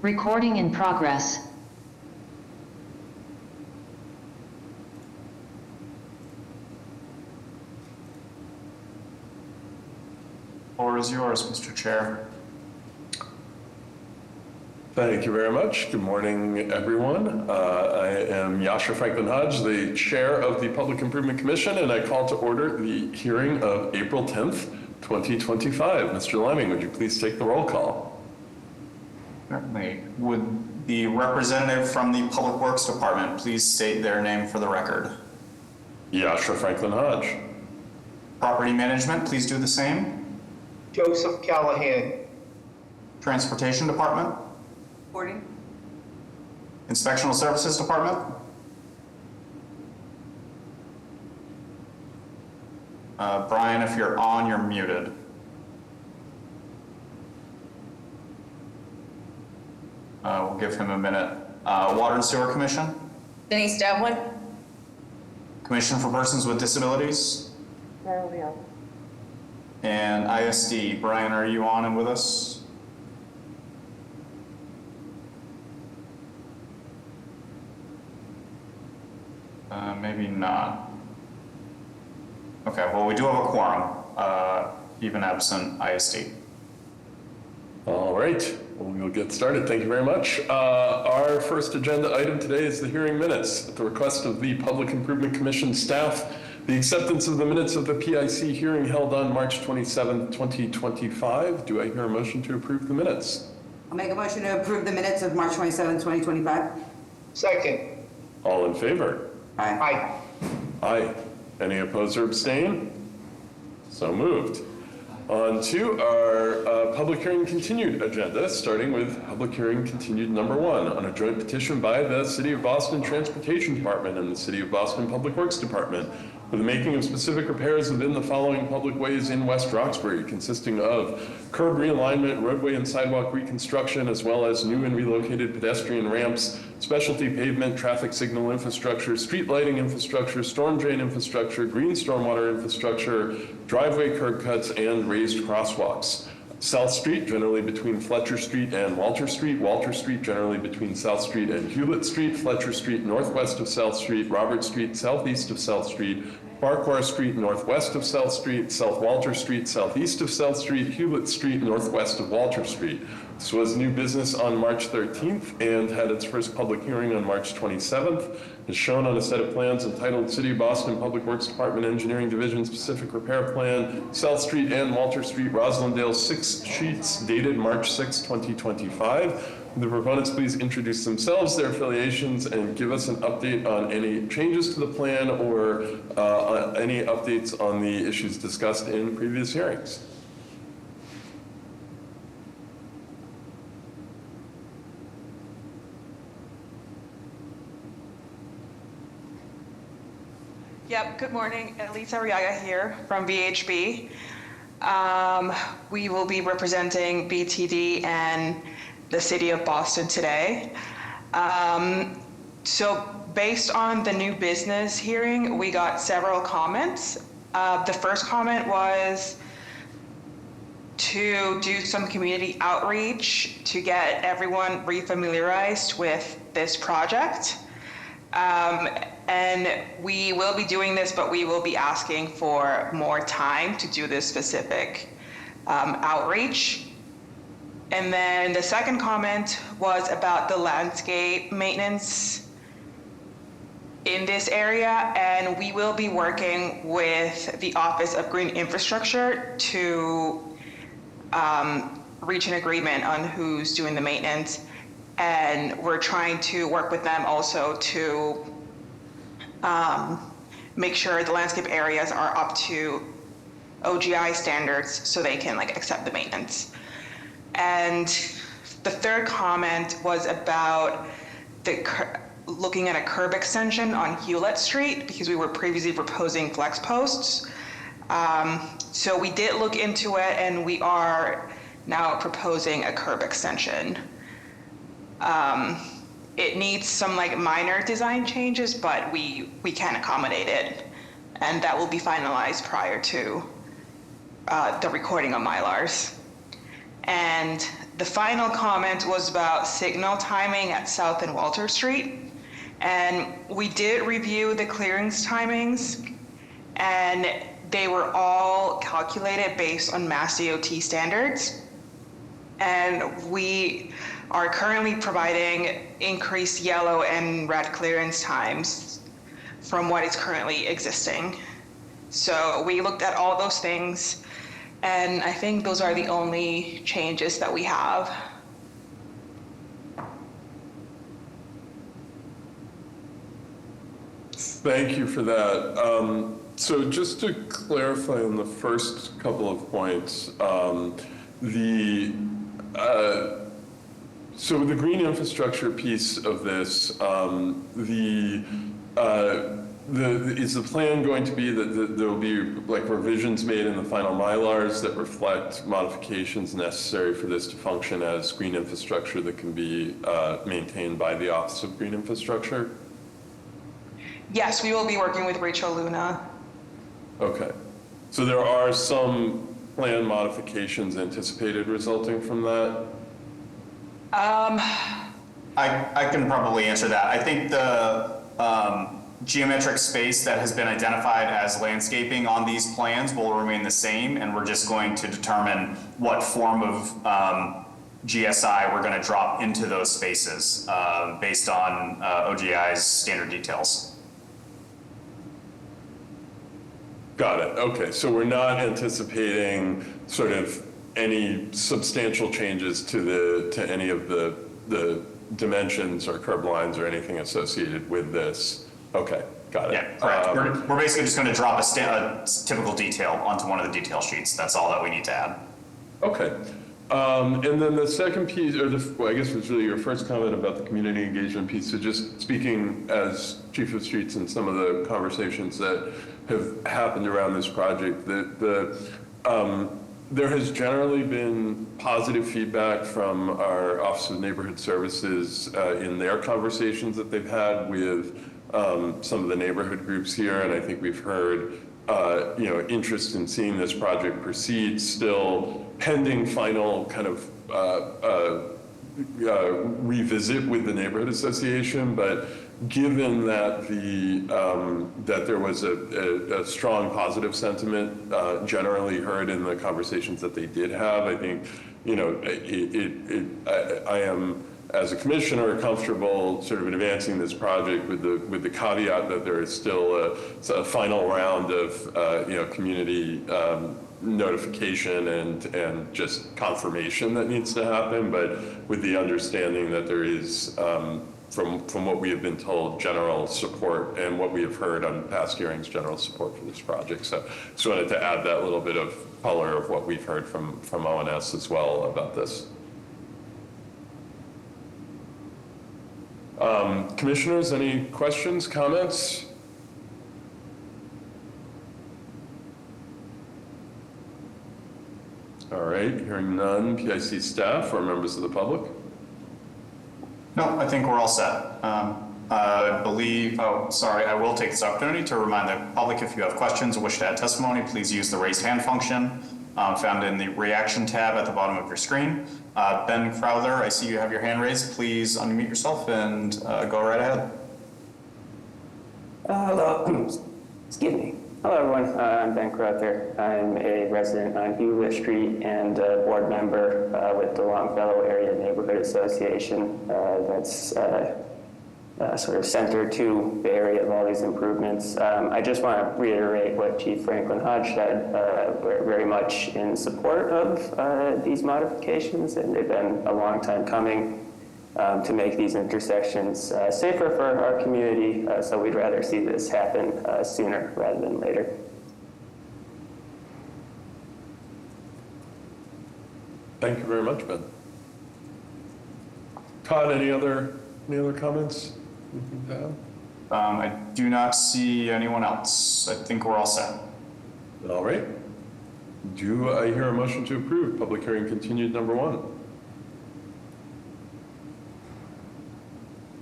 Recording in progress. Floor is yours, Mr. Chair. Thank you very much. Good morning, everyone. I am Yasha Franklin Hodge, the Chair of the Public Improvement Commission, and I call to order the hearing of April 10th, 2025. Mr. Lemming, would you please take the roll call? Certainly. Would the representative from the Public Works Department please state their name for the record? Yasha Franklin Hodge. Property Management, please do the same. Joseph Callahan. Transportation Department. Reporting. Inspectional Services Department. Brian, if you're on, you're muted. We'll give him a minute. Water and Sewer Commission. Denise Devlin. Commission for Persons with Disabilities. And ISD. Brian, are you on and with us? Maybe not. Okay, well, we do have a quorum, even absent ISD. All right, well, we'll get started. Thank you very much. Our first agenda item today is the hearing minutes. At the request of the Public Improvement Commission staff, the acceptance of the minutes of the PIC hearing held on March 27, 2025. Do I hear a motion to approve the minutes? I'll make a motion to approve the minutes of March 27, 2025. Second. All in favor? Aye. Aye. Aye. Any opposed or abstain? So moved. On to our public hearing continued agenda, starting with public hearing continued number 1 on a joint petition by the City of Boston Transportation Department and the City of Boston Public Works Department for the making of specific repairs within the following public ways in West Roxbury, consisting of curb realignment, roadway and sidewalk reconstruction, as well as new and relocated pedestrian ramps, specialty pavement, traffic signal infrastructure, street lighting infrastructure, storm drain infrastructure, green stormwater infrastructure, driveway curb cuts, and raised crosswalks. South Street, generally between Fletcher Street and Walter Street. Walter Street, generally between South Street and Hewlett Street. Fletcher Street, northwest of South Street. Robert Street, southeast of South Street. Farquhar Street, northwest of South Street. South Walter Street, southeast of South Street. Hewlett Street, northwest of Walter Street. This was new business on March 13th and had its first public hearing on March 27th. As shown on a set of plans entitled City of Boston Public Works Department Engineering Division Specific Repair Plan, South Street and Walter Street, Roslindale, 6 sheets dated March 6, 2025. The proponents please introduce themselves, their affiliations, and give us an update on any changes to the plan or any updates on the issues discussed in previous hearings. Yep, good morning. Elisa Arriaga here from VHB. We will be representing BTD and the City of Boston today. So based on the new business hearing, we got several comments. The first comment was to do some community outreach to get everyone refamiliarized with this project. And we will be doing this, but we will be asking for more time to do this specific outreach. And then the second comment was about the landscape maintenance in this area, and we will be working with the Office of Green Infrastructure to reach an agreement on who's doing the maintenance. And we're trying to work with them also to make sure the landscape areas are up to OGI standards so they can accept the maintenance. And the third comment was about looking at a curb extension on Hewlett Street because we were previously proposing flex posts. So we did look into it and we are now proposing a curb extension. It needs some minor design changes, but we can accommodate it, and that will be finalized prior to the recording of Mylars. And the final comment was about signal timing at South and Walter Street. And we did review the clearance timings, and they were all calculated based on Mass DOT standards. And we are currently providing increased yellow and red clearance times from what is currently existing. So we looked at all those things, and I think those are the only changes that we have. Thank you for that. So just to clarify on the first couple of points, so with the green infrastructure piece of this, is the plan going to be that there will be like revisions made in the final Mylars that reflect modifications necessary for this to function as green infrastructure that can be maintained by the Office of Green Infrastructure? Yes, we will be working with Rachel Luna. Okay. So there are some plan modifications anticipated resulting from that? I can probably answer that. I think the geometric space that has been identified as landscaping on these plans will remain the same, and we're just going to determine what form of GSI we're going to drop into those spaces based on OGI's standard details. Got it. Okay. So we're not anticipating sort of any substantial changes to any of the dimensions or curb lines or anything associated with this. Okay. Got it. Yeah, correct. We're basically just going to drop a typical detail onto one of the detail sheets. That's all that we need to add. Okay. And then the second piece, or I guess it's really your first comment about the community engagement piece. So just speaking as Chief of Streets and some of the conversations that have happened around this project, there has generally been positive feedback from our Office of Neighborhood Services in their conversations that they've had with some of the neighborhood groups here, and I think we've heard interest in seeing this project proceed, still pending final kind of revisit with the neighborhood association. But given that that there was a strong positive sentiment generally heard in the conversations that they did have, I think I am, as a commissioner, comfortable sort of advancing this project with the caveat that there is still a final round of community notification and just confirmation that needs to happen, but with the understanding that there is from what we have been told, general support, and what we have heard on past hearings, general support for this project. So just wanted to add that little bit of color of what we've heard from ONS as well about this. Commissioners, any questions, comments? All right, hearing none, PIC staff or members of the public? No, I think we're all set. I believe, I will take this opportunity to remind the public, if you have questions or wish to add testimony, please use the raise hand function found in the reaction tab at the bottom of your screen. Ben Crowther, I see you have your hand raised. Please unmute yourself and go right ahead. Hello. Excuse me. Hello, everyone. I'm Ben Crowther. I'm a resident on Hewlett Street and a board member with the Longfellow Area Neighborhood Association. That's sort of center to the area of all these improvements. I just want to reiterate what Chief Franklin Hodge said. We're very much in support of these modifications, and they've been a long time coming to make these intersections safer for our community. So we'd rather see this happen sooner rather than later. Thank you very much, Ben. Todd, any other comments? I do not see anyone else. I think we're all set. All right. Do I hear a motion to approve public hearing continued number 1?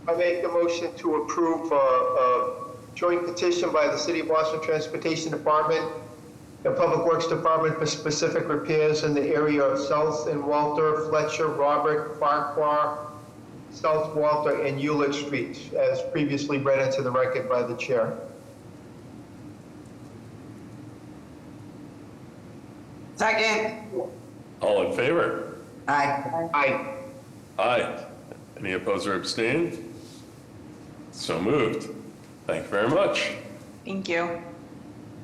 I make the motion to approve a joint petition by the City of Boston Transportation Department the Public Works Department for specific repairs in the area of South and Walter, Fletcher, Robert, Farquhar, South Walter, and Hewlett Streets, as previously read into the record by the chair. Second. All in favor? Aye. Aye. Aye. Any opposed or abstain? So moved. Thank you very much. Thank you.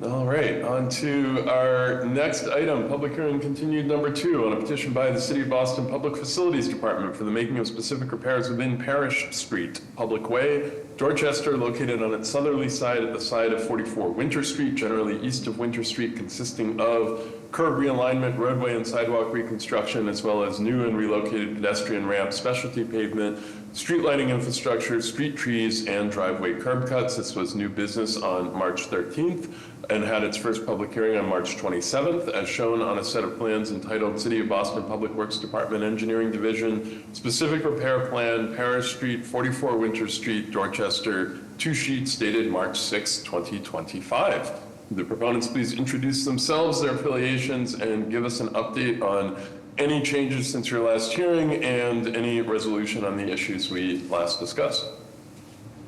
All right, on to our next item, public hearing continued number 2 on a petition by the City of Boston Public Facilities Department for the making of specific repairs within Parish Street, Public Way, Dorchester, located on its southerly side at the side of 44 Winter Street, generally east of Winter Street, consisting of curb realignment, roadway and sidewalk reconstruction, as well as new and relocated pedestrian ramp, specialty pavement, street lighting infrastructure, street trees, and driveway curb cuts. This was new business on March 13th and had its first public hearing on March 27th, as shown on a set of plans entitled City of Boston Public Works Department Engineering Division, Specific Repair Plan, Parish Street, 44 Winter Street, Dorchester, 2 sheets dated March 6, 2025. The proponents please introduce themselves, their affiliations, and give us an update on any changes since your last hearing and any resolution on the issues we last discussed.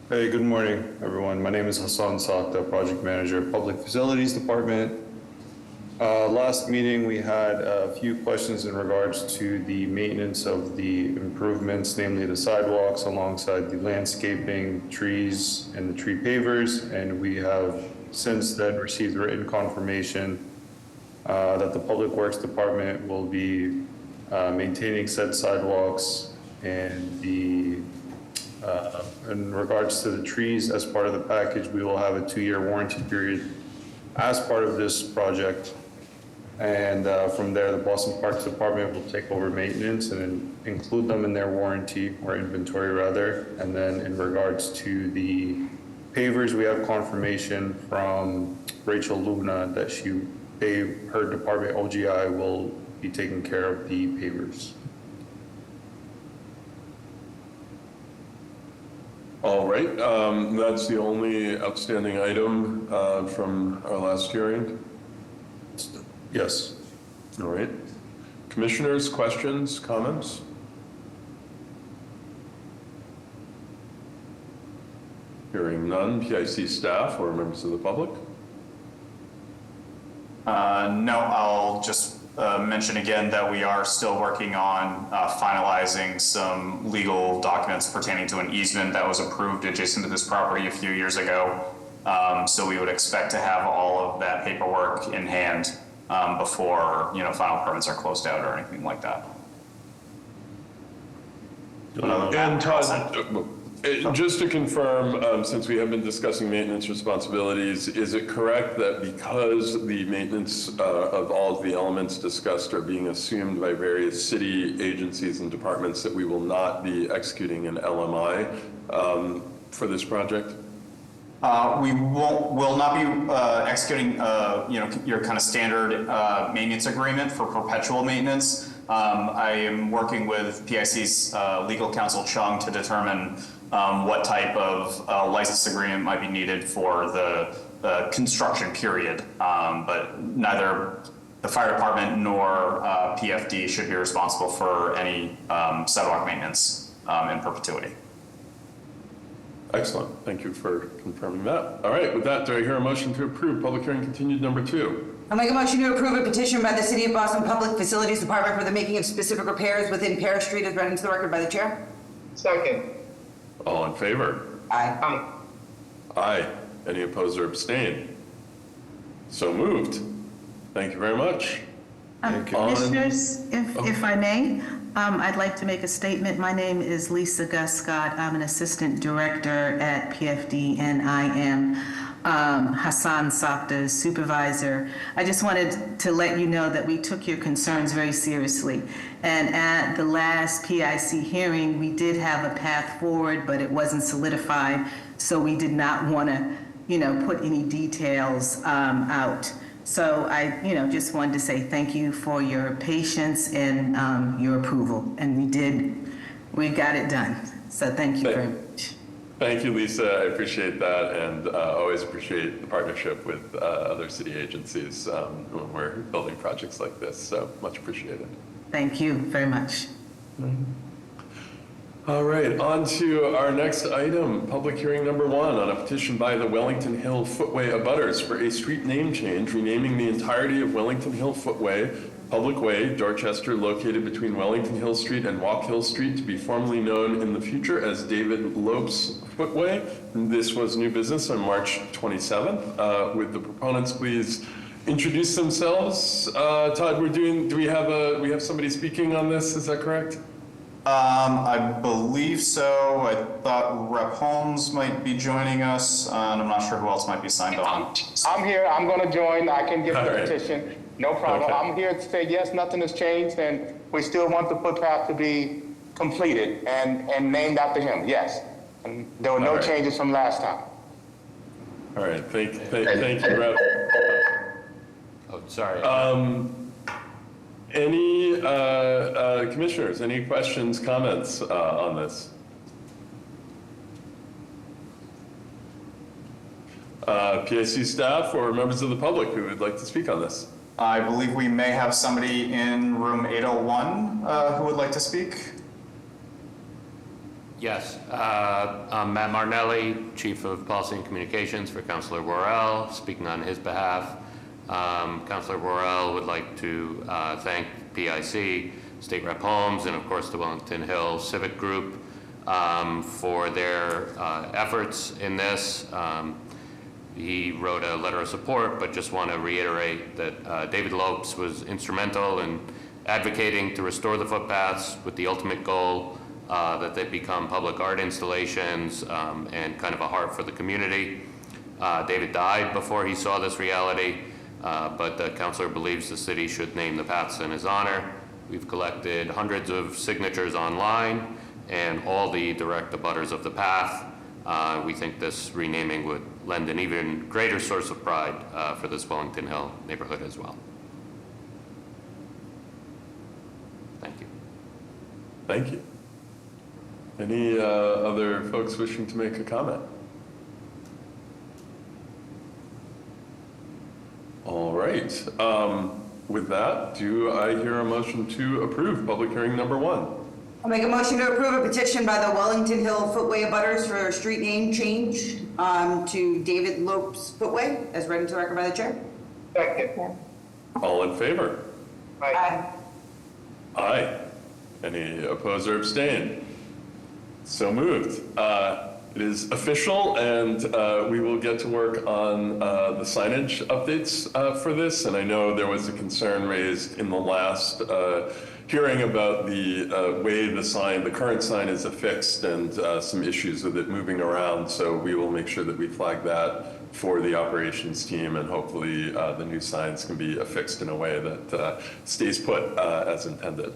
Hey, good morning, everyone. My name is Hassan Sakta, Project Manager, Public Facilities Department. Last meeting, we had a few questions in regards to the maintenance of the improvements, namely the sidewalks alongside the landscaping, trees, and the tree pavers. And we have since then received written confirmation that the Public Works Department will be maintaining said sidewalks, and in regards to the trees, as part of the package, we will have a 2-year warranty period as part of this project. And from there, the Boston Parks Department will take over maintenance and include them in their warranty, or inventory rather. And then in regards to the pavers, we have confirmation from Rachel Luna that her department, OGI, will be taking care of the pavers. All right, that's the only outstanding item from our last hearing. Yes. All right. Commissioners, questions, comments? Hearing none, PIC staff or members of the public? No, I'll just mention again that we are still working on finalizing some legal documents pertaining to an easement that was approved adjacent to this property a few years ago. So we would expect to have all of that paperwork in hand before, final permits are closed out or anything like that. And Todd, just to confirm, since we have been discussing maintenance responsibilities, is it correct that because the maintenance of all of the elements discussed are being assumed by various city agencies and departments, that we will not be executing an LMI for this project? We will not be executing, your kind of standard maintenance agreement for perpetual maintenance. I am working with PIC's legal counsel, Chung, to determine what type of license agreement might be needed for the construction period. But neither the fire department nor PFD should be responsible for any sidewalk maintenance in perpetuity. Excellent. Thank you for confirming that. All right, with that, do I hear a motion to approve public hearing continued number 2? I'll make a motion to approve a petition by the City of Boston Public Facilities Department for the making of specific repairs within Parish Street, as read into the record by the chair. Second. All in favor? Aye. Aye. Aye. Any opposed or abstain? So moved. Thank you very much. Commissioners, if I may, I'd like to make a statement. My name is Lisa Gus Scott. I'm an assistant director at PFD, and I am Hassan Sakta's supervisor. I just wanted to let you know that we took your concerns very seriously. And at the last PIC hearing, we did have a path forward, but it wasn't solidified. So we did not want to, put any details out. So I, just wanted to say thank you for your patience and your approval. And we got it done. So thank you very much. Thank you, Lisa. I appreciate that, and always appreciate the partnership with other city agencies when we're building projects like this. So much appreciated. Thank you very much. All right, on to our next item, public hearing number 1 on a petition by the Wellington Hill Footway abutters for a street name change, renaming the entirety of Wellington Hill Footway Public Way, Dorchester, located between Wellington Hill Street and Walk Hill Street, to be formerly known in the future as David Lopes Footway. This was new business on March 27th. Would the proponents please introduce themselves? Todd, do we have somebody speaking on this? Is that correct? I believe so. I thought Rep. Holmes might be joining us, and I'm not sure who else might be signed on. I'm here. I'm going to join. I can give the All right. petition. No problem. Okay. I'm here to say, yes, nothing has changed, and we still want the footpath to be completed and named after him, yes. And there were All no right. changes from last time. All right, thank you, Rep. Oh, sorry. Any commissioners, any questions, comments on this? PIC staff or members of the public who would like to speak on this? I believe we may have somebody in room 801 who would like to speak. Yes, I'm Matt Martinelli, Chief of Policy and Communications for Councilor Worrell, speaking on his behalf. Councilor Worrell would like to thank PIC, State Rep. Holmes, and of course the Wellington Hill Civic Group for their efforts in this. He wrote a letter of support, but just want to reiterate that David Lopes was instrumental in advocating to restore the footpaths with the ultimate goal that they become public art installations and kind of a heart for the community. David died before he saw this reality, but the councilor believes the city should name the paths in his honor. We've collected hundreds of signatures online and all the direct abutters of the path. We think this renaming would lend an even greater source of pride for this Wellington Hill neighborhood as well. Thank you. Thank you. Any other folks wishing to make a comment? All right. With that, do I hear a motion to approve public hearing number 1? I'll make a motion to approve a petition by the Wellington Hill Footway abutters for a street name change to David Lopes Footway, as read into the record by the chair. Second. All in favor? Aye. Aye. Any oppose or abstain? So moved. It is official, and we will get to work on the signage updates for this. And I know there was a concern raised in the last hearing about the way the current sign is affixed and some issues with it moving around. So we will make sure that we flag that for the operations team, and hopefully the new signs can be affixed in a way that stays put as intended.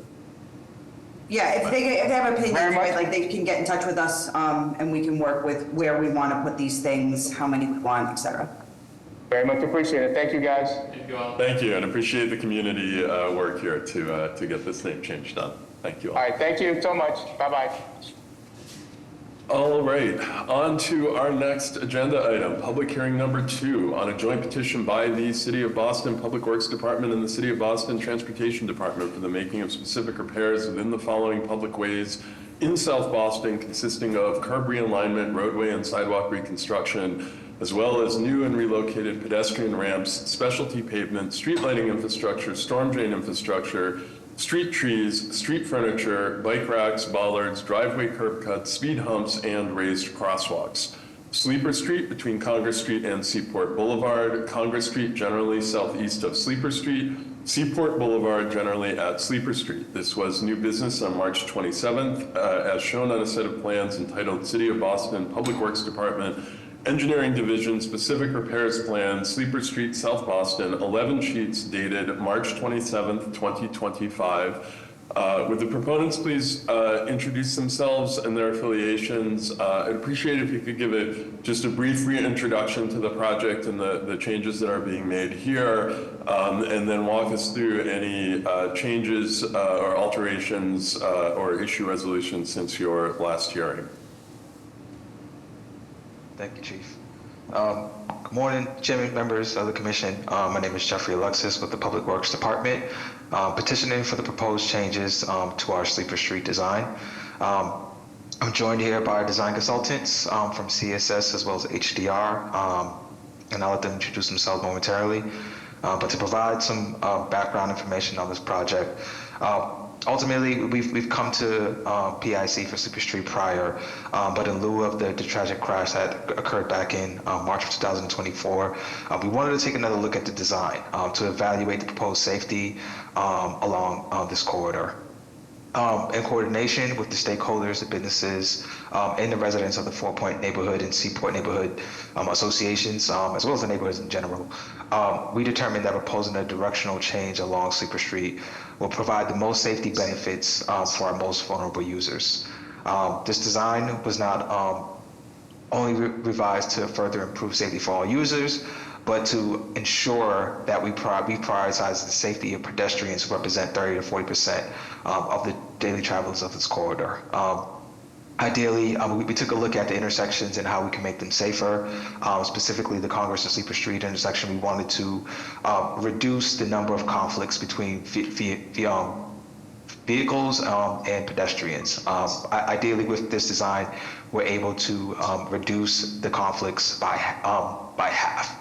Yeah, if they have opinions, Very much. right, like they can get in touch with us and we can work with where we want to put these things, how many we want, et cetera. Very much appreciated. Thank you, guys. Thank you, and appreciate the community work here to get this name change done. Thank you all. All right, thank you so much. Bye-bye. All right, on to our next agenda item, public hearing number 2 on a joint petition by the City of Boston Public Works Department and the City of Boston Transportation Department for the making of specific repairs within the following public ways in South Boston, consisting of curb realignment, roadway and sidewalk reconstruction, as well as new and relocated pedestrian ramps, specialty pavement, street lighting infrastructure, storm drain infrastructure, street trees, street furniture, bike racks, bollards, driveway curb cuts, speed humps, and raised crosswalks. Sleeper Street between Congress Street and Seaport Boulevard, Congress Street generally southeast of Sleeper Street, Seaport Boulevard generally at Sleeper Street. This was new business on March 27th, as shown on a set of plans entitled City of Boston Public Works Department Engineering Division Specific Repairs Plan, Sleeper Street, South Boston, 11 sheets dated March 27th, 2025. Would the proponents please introduce themselves and their affiliations? I'd appreciate it if you could give just a brief reintroduction to the project and the changes that are being made here, and then walk us through any changes or alterations or issue resolutions since your last hearing. Thank you, Chief. Good morning, Chairman, members of the Commission. My name is Jeffrey Alexis with the Public Works Department, petitioning for the proposed changes to our Sleeper Street design. I'm joined here by design consultants from CSS as well as HDR, and I'll let them introduce themselves momentarily. But to provide some background information on this project, ultimately, we've come to PIC for Sleeper Street prior, but in lieu of the tragic crash that occurred back in March of 2024, we wanted to take another look at the design to evaluate the proposed safety along this corridor. In coordination with the stakeholders, the businesses, and the residents of the Four Point neighborhood and Seaport neighborhood associations, as well as the neighborhoods in general, we determined that proposing a directional change along Sleeper Street will provide the most safety benefits for our most vulnerable users. This design was not only revised to further improve safety for all users, but to ensure that we prioritize the safety of pedestrians who represent 30 to 40% of the daily travelers of this corridor. Ideally, we took a look at the intersections and how we can make them safer. Specifically, the Congress and Sleeper Street intersection, we wanted to reduce the number of conflicts between vehicles and pedestrians. Ideally, with this design, we're able to reduce the conflicts by half.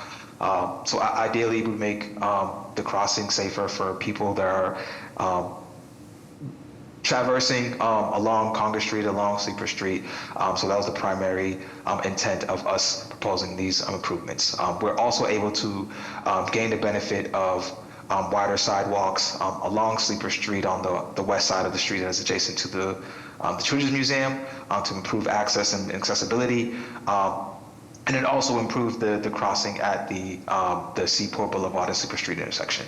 So ideally, we make the crossing safer for people that are traversing along Congress Street, along Sleeper Street. So that was the primary intent of us proposing these improvements. We're also able to gain the benefit of wider sidewalks along Sleeper Street on the west side of the street that is adjacent to the Children's Museum to improve access and accessibility. And it also improved the crossing at the Seaport Boulevard and Sleeper Street intersection.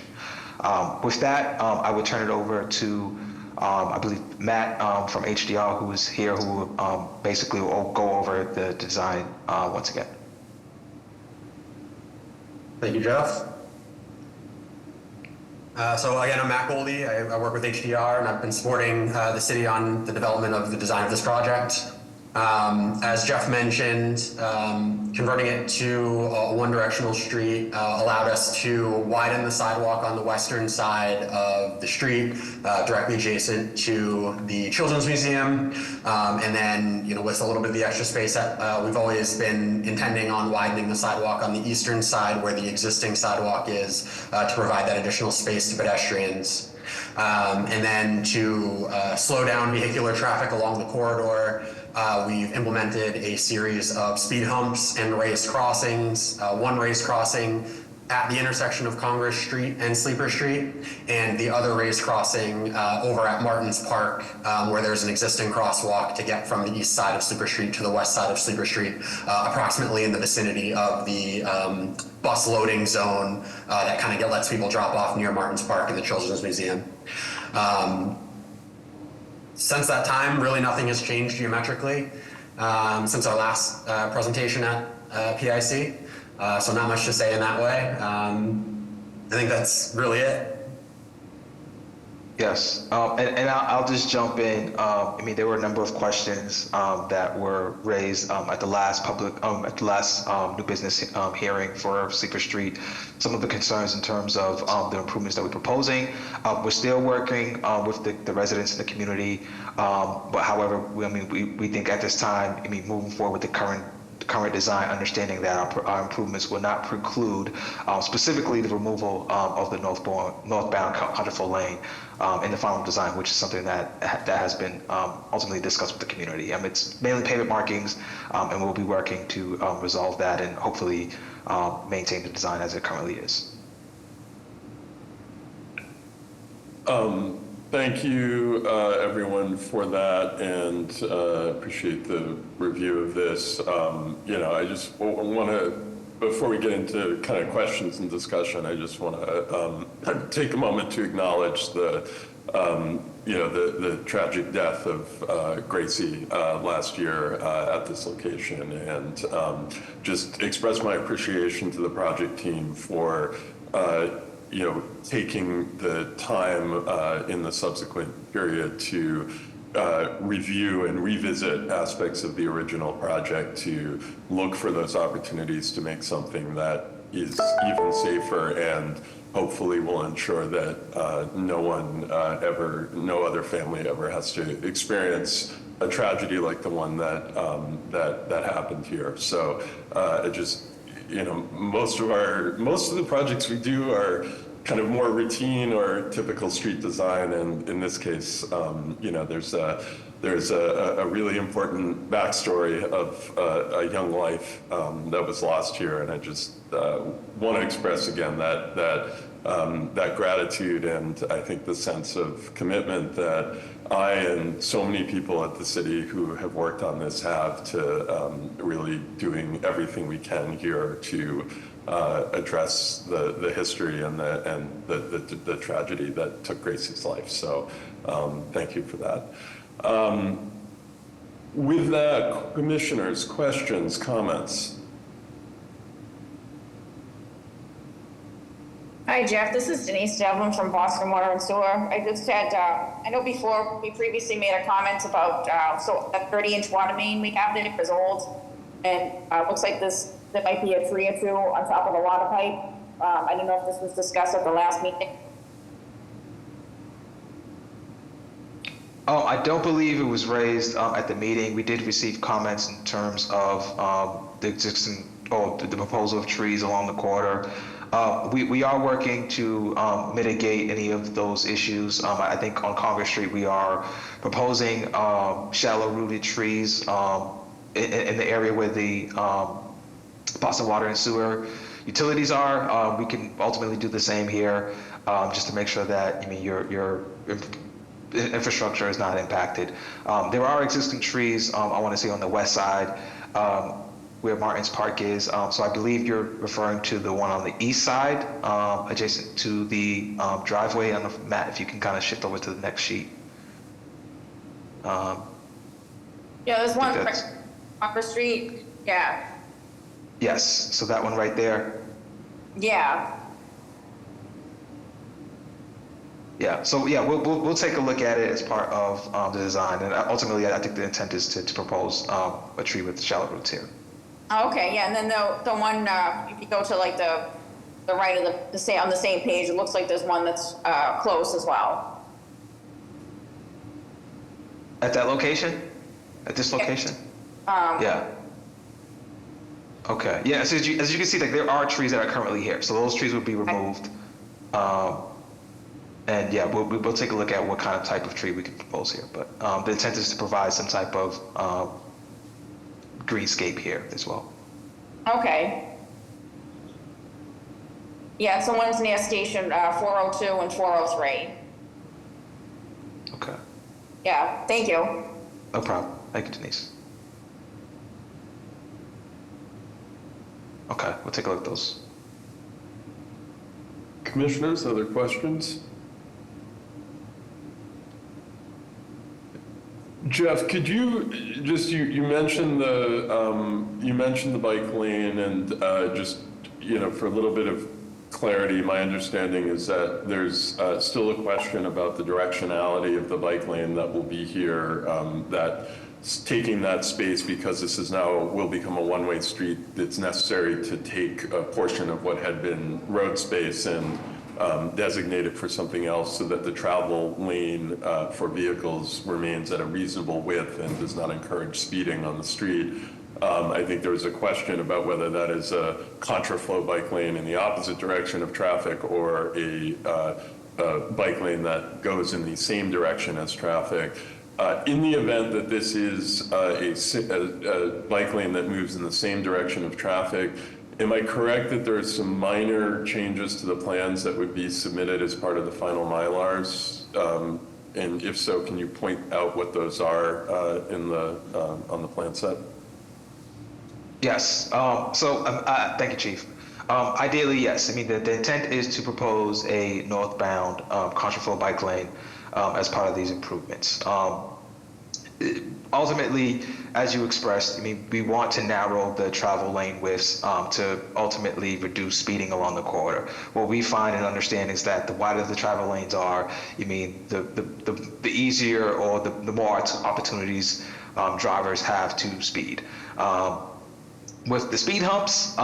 With that, I would turn it over to, I believe, Matt from HDR, who is here, who basically will go over the design once again. Thank you, Jeff. So again, I'm Matt Goldie. I work with HDR, and I've been supporting the city on the development of the design of this project. As Jeff mentioned, converting it to a one-directional street allowed us to widen the sidewalk on the western side of the street, directly adjacent to the Children's Museum, and then, with a little bit of the extra space, we've always been intending on widening the sidewalk on the eastern side where the existing sidewalk is, to provide that additional space to pedestrians. And then to slow down vehicular traffic along the corridor, we've implemented a series of speed humps and raised crossings, one raised crossing at the intersection of Congress Street and Sleeper Street, and the other raised crossing over at Martins Park, where there's an existing crosswalk to get from the east side of Sleeper Street to the west side of Sleeper Street, approximately in the vicinity of the bus loading zone that kind of lets people drop off near Martins Park and the Children's Museum. Since that time, really nothing has changed geometrically since our last presentation at PIC. So not much to say in that way. I think that's really it. Yes, and I'll just jump in. There were a number of questions that were raised at the last new business hearing for Sleeper Street. Some of the concerns in terms of the improvements that we're proposing. We're still working with the residents in the community, but however, we think at this time, moving forward with the current design, understanding that our improvements will not preclude specifically the removal of the northbound Hunterville lane in the final design, which is something that has been ultimately discussed with the community. It's mainly pavement markings, and we'll be working to resolve that and hopefully maintain the design as it currently is. Thank you, everyone, for that, and appreciate the review of this. I just want to, before we get into kind of questions and discussion, I just want to take a moment to acknowledge the tragic death of Gracie last year at this location, and just express my appreciation to the project team for taking the time in the subsequent period to review and revisit aspects of the original project to look for those opportunities to make something that is even safer and hopefully will ensure that no other family ever has to experience a tragedy like the one that happened here. So most of the projects we do are kind of more routine or typical street design, and in this case, there's a really important backstory of a young life that was lost here, and I just want to express again that gratitude and I think the sense of commitment that I and so many people at the city who have worked on this have to really doing everything we can here to address the history and the tragedy that took Gracie's life. So thank you for that. With that, commissioners, questions, comments? Hi, Jeff. This is Denise Devlin from Boston Water and Sewer. I just had, I know before we previously made a comment about, that 30-inch water main we have there is old. And looks like there might be a tree or two on top of the water pipe. I don't know if this was discussed at the last meeting. Oh, I don't believe it was raised at the meeting. We did receive comments in terms of the proposal of trees along the corridor. We are working to mitigate any of those issues. I think on Congress Street we are proposing shallow rooted trees in the area where the Boston Water and Sewer utilities are. We can ultimately do the same here, just to make sure that your infrastructure is not impacted. There are existing trees, I want to say on the west side, where Martin's Park is. So I believe you're referring to the one on the east side, adjacent to the driveway. On the Matt, if you can kind of shift over to the next sheet. Yeah, there's one on Congress Street. Yeah. Yes, so that one right there. Yeah. Yeah, so yeah, we'll take a look at it as part of the design, and ultimately I think the intent is to propose a tree with shallow roots here. Oh, okay, yeah, and then the one, if you go to like the right of on the same page, it looks like there's one that's close as well. At that location? At this location? Yeah. Okay, yeah, so as you can see, like there are trees that are currently here, so those trees would be removed. And yeah, we'll take a look at what kind of type of tree we can propose here, but the intent is to provide some type of greenscape here as well. Okay. Yeah, it's the ones near station 402 and 403. Okay. Yeah, thank you. No problem. Thank you, Denise. Okay, we'll take a look at those. Commissioners, other questions? Jeff, could you just, you mentioned the bike lane, and just, for a little bit of clarity, my understanding is that there's still a question about the directionality of the bike lane that will be here, that taking that space, because this is now will become a one-way street, it's necessary to take a portion of what had been road space and designate it for something else, so that the travel lane for vehicles remains at a reasonable width and does not encourage speeding on the street. I think there was a question about whether that is a contraflow bike lane in the opposite direction of traffic, or a bike lane that goes in the same direction as traffic. In the event that this is a bike lane that moves in the same direction of traffic, am I correct that there are some minor changes to the plans that would be submitted as part of the final Mylars? And if so, can you point out what those are on the plan set? Yes. Thank you, Chief. Ideally, yes. I mean, the intent is to propose a northbound contraflow bike lane as part of these improvements. ultimately, as you expressed, I mean, we want to narrow the travel lane widths to ultimately reduce speeding along the corridor. What we find and understand is that the wider the travel lanes are, I mean, the easier or the more opportunities drivers have to speed. With the speed humps,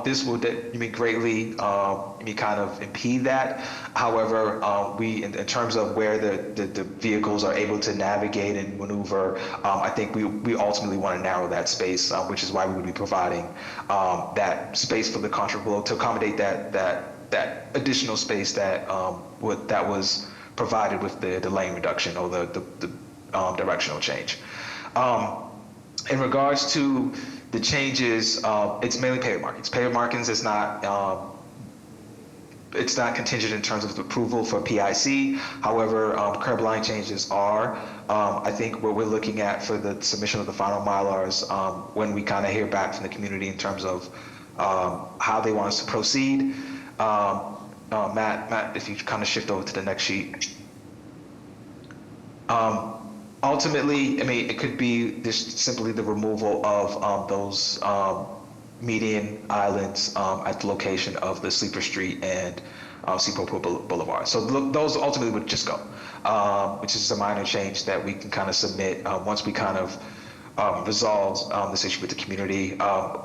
this will greatly kind of impede that. However, we, in terms of where the vehicles are able to navigate and maneuver, I think we ultimately want to narrow that space, which is why we would be providing that space for the contraflow to accommodate that additional space that was provided with the lane reduction or the directional change. In regards to the changes, it's mainly pavement markings. Pavement markings is not, it's not contingent in terms of the approval for PIC. However, curb line changes are. I think what we're looking at for the submission of the final Mylars, when we kind of hear back from the community in terms of how they want us to proceed. Matt, if you kind of shift over to the next sheet. Ultimately, I mean, it could be just simply the removal of those median islands at the location of the Sleeper Street and Seaport Boulevard. So those ultimately would just go, which is a minor change that we can kind of submit once we kind of resolve this issue with the community.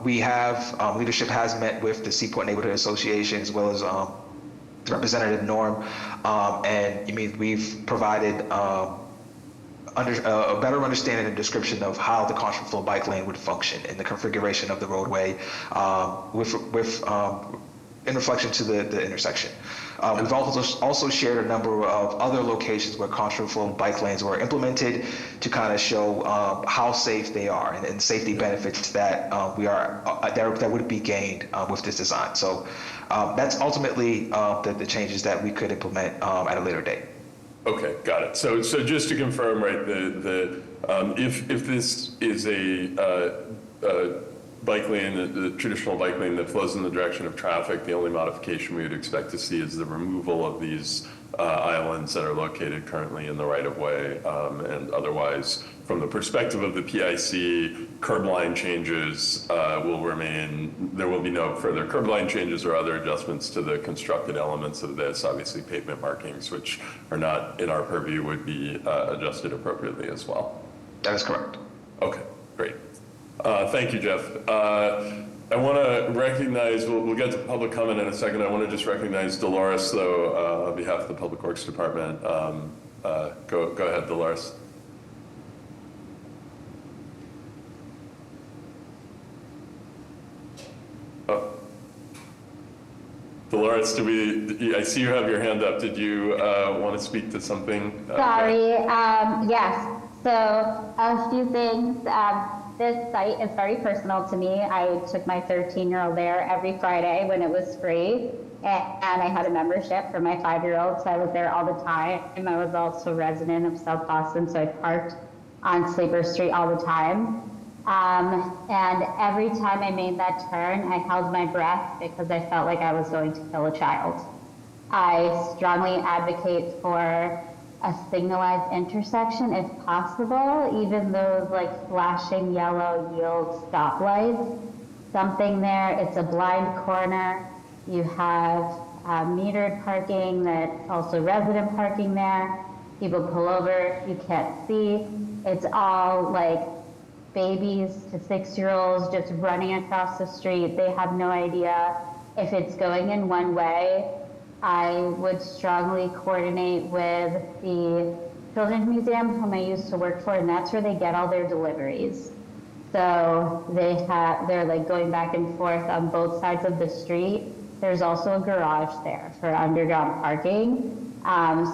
We have, leadership has met with the Seaport Neighborhood Association as well as Representative Norm, and I mean, we've provided a better understanding and description of how the contraflow bike lane would function and the configuration of the roadway in reflection to the intersection. We've also shared a number of other locations where contraflow bike lanes were implemented to kind of show how safe they are and safety benefits that that would be gained with this design. So that's ultimately the changes that we could implement at a later date. Okay, got it. So just to confirm, right, if this is a bike lane, the traditional bike lane that flows in the direction of traffic, the only modification we would expect to see is the removal of these islands that are located currently in the right-of-way, and otherwise, from the perspective of the PIC, curb line changes will remain. There will be no further curb line changes or other adjustments to the constructed elements of this. Obviously, pavement markings, which are not in our purview, would be adjusted appropriately as well. That is correct. Okay, great. Thank you, Jeff. I want to recognize, we'll get to public comment in a second. I want to just recognize Dolores, though, on behalf of the Public Works Department. Go ahead, Dolores. Oh. Dolores, I see you have your hand up. Did you want to speak to something? Sorry, yes. So a few things. This site is very personal to me. I took my 13-year-old there every Friday when it was free, and I had a membership for my 5-year-old, so I was there all the time. And I was also a resident of South Boston, so I parked on Sleeper Street all the time. And every time I made that turn, I held my breath because I felt like I was going to kill a child. I strongly advocate for a signalized intersection if possible, even those like flashing yellow yield stoplights. Something there, it's a blind corner. You have metered parking, that's also resident parking there. People pull over, you can't see. It's all like babies to 6-year-olds just running across the street. They have no idea if it's going in one way. I would strongly coordinate with the Children's Museum, whom I used to work for, and that's where they get all their deliveries. So they're like going back and forth on both sides of the street. There's also a garage there for underground parking.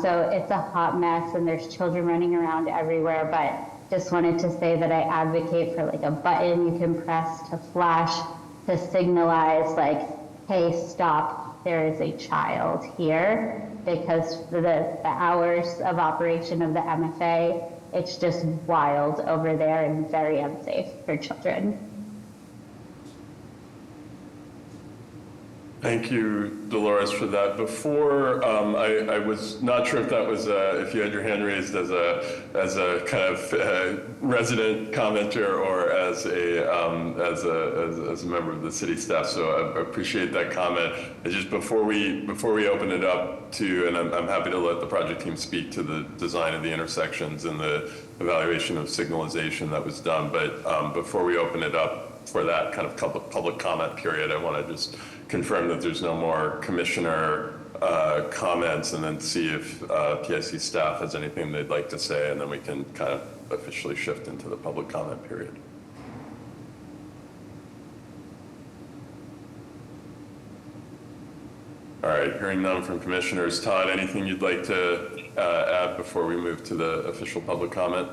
So it's a hot mess and there's children running around everywhere, but just wanted to say that I advocate for like a button you can press to flash, to signalize like, hey, stop. There is a child here, because the hours of operation of the MFA, it's just wild over there and very unsafe for children. Thank you, Dolores, for that. Before, I was not sure if that was, if you had your hand raised as a kind of resident commenter or as a member of the city staff. So I appreciate that comment. And just before we open it up to, and I'm happy to let the project team speak to the design of the intersections and the evaluation of signalization that was done. But before we open it up for that kind of public comment period, I want to just confirm that there's no more commissioner comments, and then see if PIC staff has anything they'd like to say, and then we can kind of officially shift into the public comment period. All right, hearing none from commissioners. Todd, anything you'd like to add before we move to the official public comment?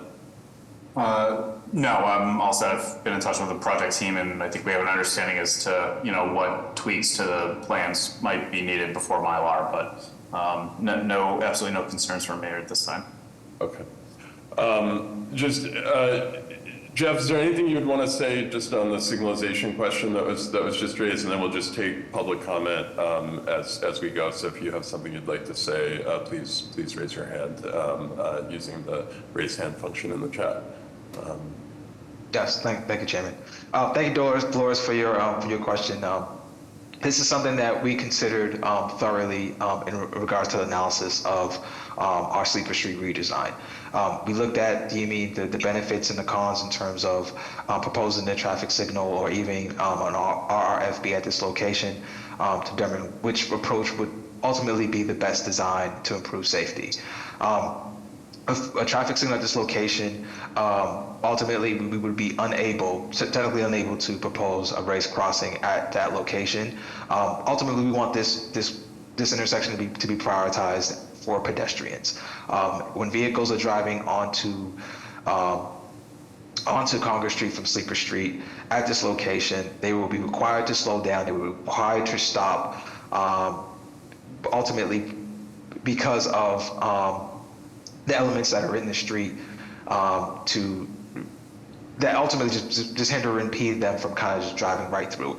No, I'm all set. I've been in touch with the project team, and I think we have an understanding as to, what tweaks to the plans might be needed before Mylar, but absolutely no concerns from me at this time. Okay. Jeff, is there anything you'd want to say just on the signalization question that was just raised, and then we'll just take public comment as we go. So if you have something you'd like to say, please raise your hand using the raise hand function in the chat. Yes, thank you, Chairman. Thank you, Dolores, for your question. This is something that we considered thoroughly in regards to the analysis of our Sleeper Street redesign. We looked at the benefits and the cons in terms of proposing the traffic signal or even an RRFB at this location to determine which approach would ultimately be the best design to improve safety. A traffic signal at this location, ultimately we would be technically unable to propose a raised crossing at that location. Ultimately, we want this intersection to be prioritized for pedestrians. When vehicles are driving onto Congress Street from Sleeper Street at this location, they will be required to slow down. They will be required to stop. Ultimately, because of the elements that are in the street that ultimately just hinder or impede them from kind of just driving right through it.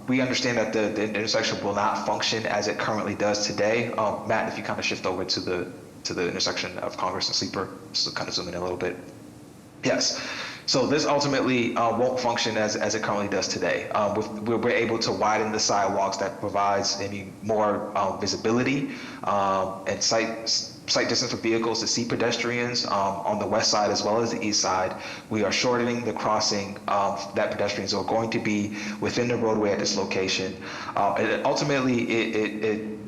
We understand that the intersection will not function as it currently does today. Matt, if you kind of shift over to the intersection of Congress and Sleeper, so kind of zoom in a little bit. Yes. So this ultimately won't function as it currently does today. We're able to widen the sidewalks that provides maybe more visibility and sight distance for vehicles to see pedestrians on the west side as well as the east side. We are shortening the crossing that pedestrians are going to be within the roadway at this location. And ultimately, it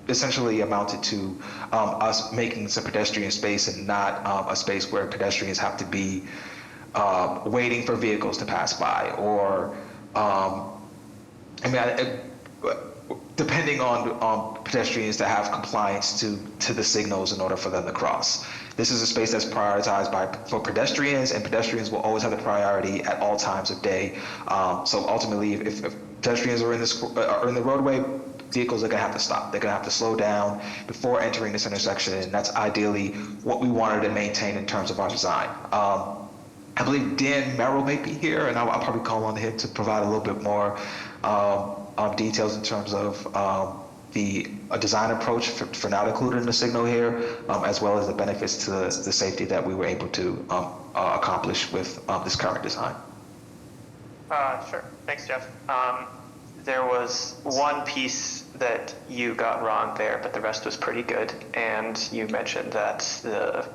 essentially amounted to us making some pedestrian space and not a space where pedestrians have to be waiting for vehicles to pass by, or depending on pedestrians to have compliance to the signals in order for them to cross. This is a space that's prioritized for pedestrians, and pedestrians will always have the priority at all times of day. So ultimately, if pedestrians are in the roadway, vehicles are going to have to stop. They're going to have to slow down before entering this intersection, and that's ideally what we wanted to maintain in terms of our design. I believe Dan Merrill may be here, and I'll probably call on him to provide a little bit more details in terms of the design approach for not including the signal here, as well as the benefits to the safety that we were able to accomplish with this current design. Sure. Thanks, Jeff. There was one piece that you got wrong there, but the rest was pretty good. And you mentioned that the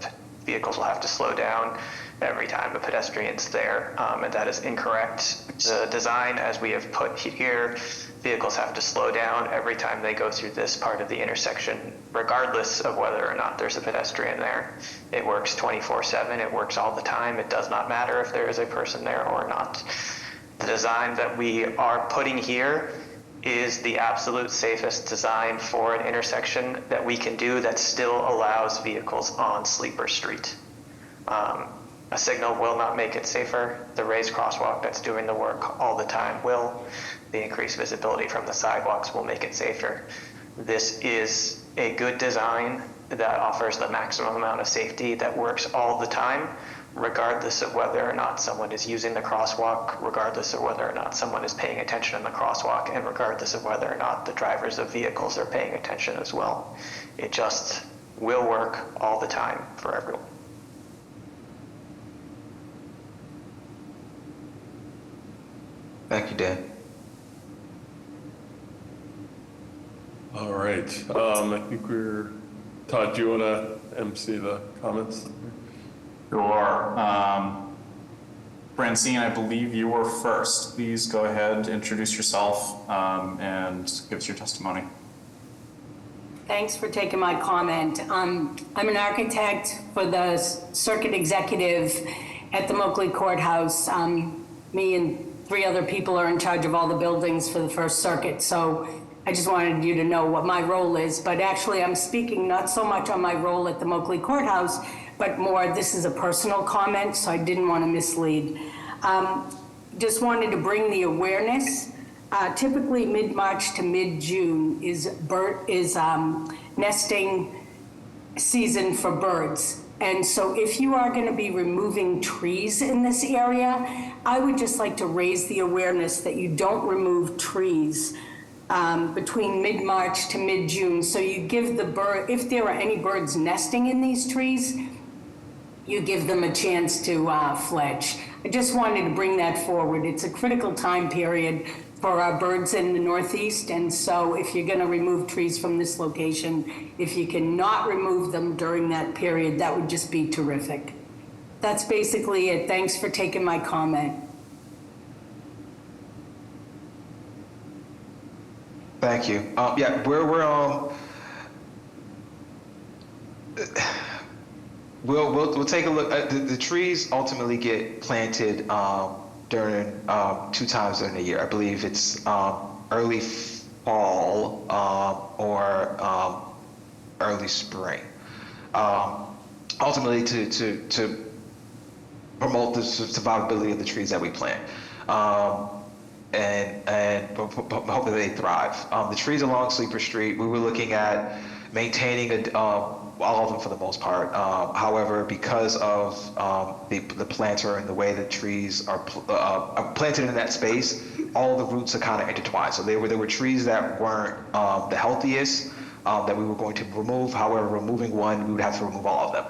vehicles will have to slow down every time a pedestrian's there, and that is incorrect. The design, as we have put here, vehicles have to slow down every time they go through this part of the intersection, regardless of whether or not there's a pedestrian there. It works 24/7, it works all the time. It does not matter if there is a person there or not. The design that we are putting here is the absolute safest design for an intersection that we can do that still allows vehicles on Sleeper Street. A signal will not make it safer. The raised crosswalk that's doing the work all the time will. The increased visibility from the sidewalks will make it safer. This is a good design that offers the maximum amount of safety that works all the time, regardless of whether or not someone is using the crosswalk, regardless of whether or not someone is paying attention in the crosswalk, and regardless of whether or not the drivers of vehicles are paying attention as well. It just will work all the time for everyone. Thank you, Dan. All right, I think Todd, do you want to MC the comments? Sure. Francine, I believe you were first. Please go ahead, introduce yourself, and give us your testimony. Thanks for taking my comment. I'm an architect for the circuit executive at the Moakley Courthouse. Me and 3 other people are in charge of all the buildings for the First Circuit, so I just wanted you to know what my role is. But actually, I'm speaking not so much on my role at the Moakley Courthouse, but more, this is a personal comment, so I didn't want to mislead. Just wanted to bring the awareness. Typically, mid-March to mid-June is nesting season for birds. And so if you are going to be removing trees in this area, I would just like to raise the awareness that you don't remove trees between mid-March to mid-June. So you give the bird, if there are any birds nesting in these trees, you give them a chance to fledge. I just wanted to bring that forward. It's a critical time period for our birds in the Northeast, and so if you're going to remove trees from this location, if you cannot remove them during that period, that would just be terrific. That's basically it. Thanks for taking my comment. Thank you. Yeah, we'll take a look at the trees. Ultimately, get planted during 2 times during the year. I believe it's early fall or early spring. Ultimately, to promote the survivability of the trees that we plant. And hope that they thrive. The trees along Sleeper Street, we were looking at maintaining all of them for the most part. However, because of the planter and the way the trees are planted in that space, all the roots are kind of intertwined. So there were trees that weren't the healthiest that we were going to remove. However, removing one, we would have to remove all of them.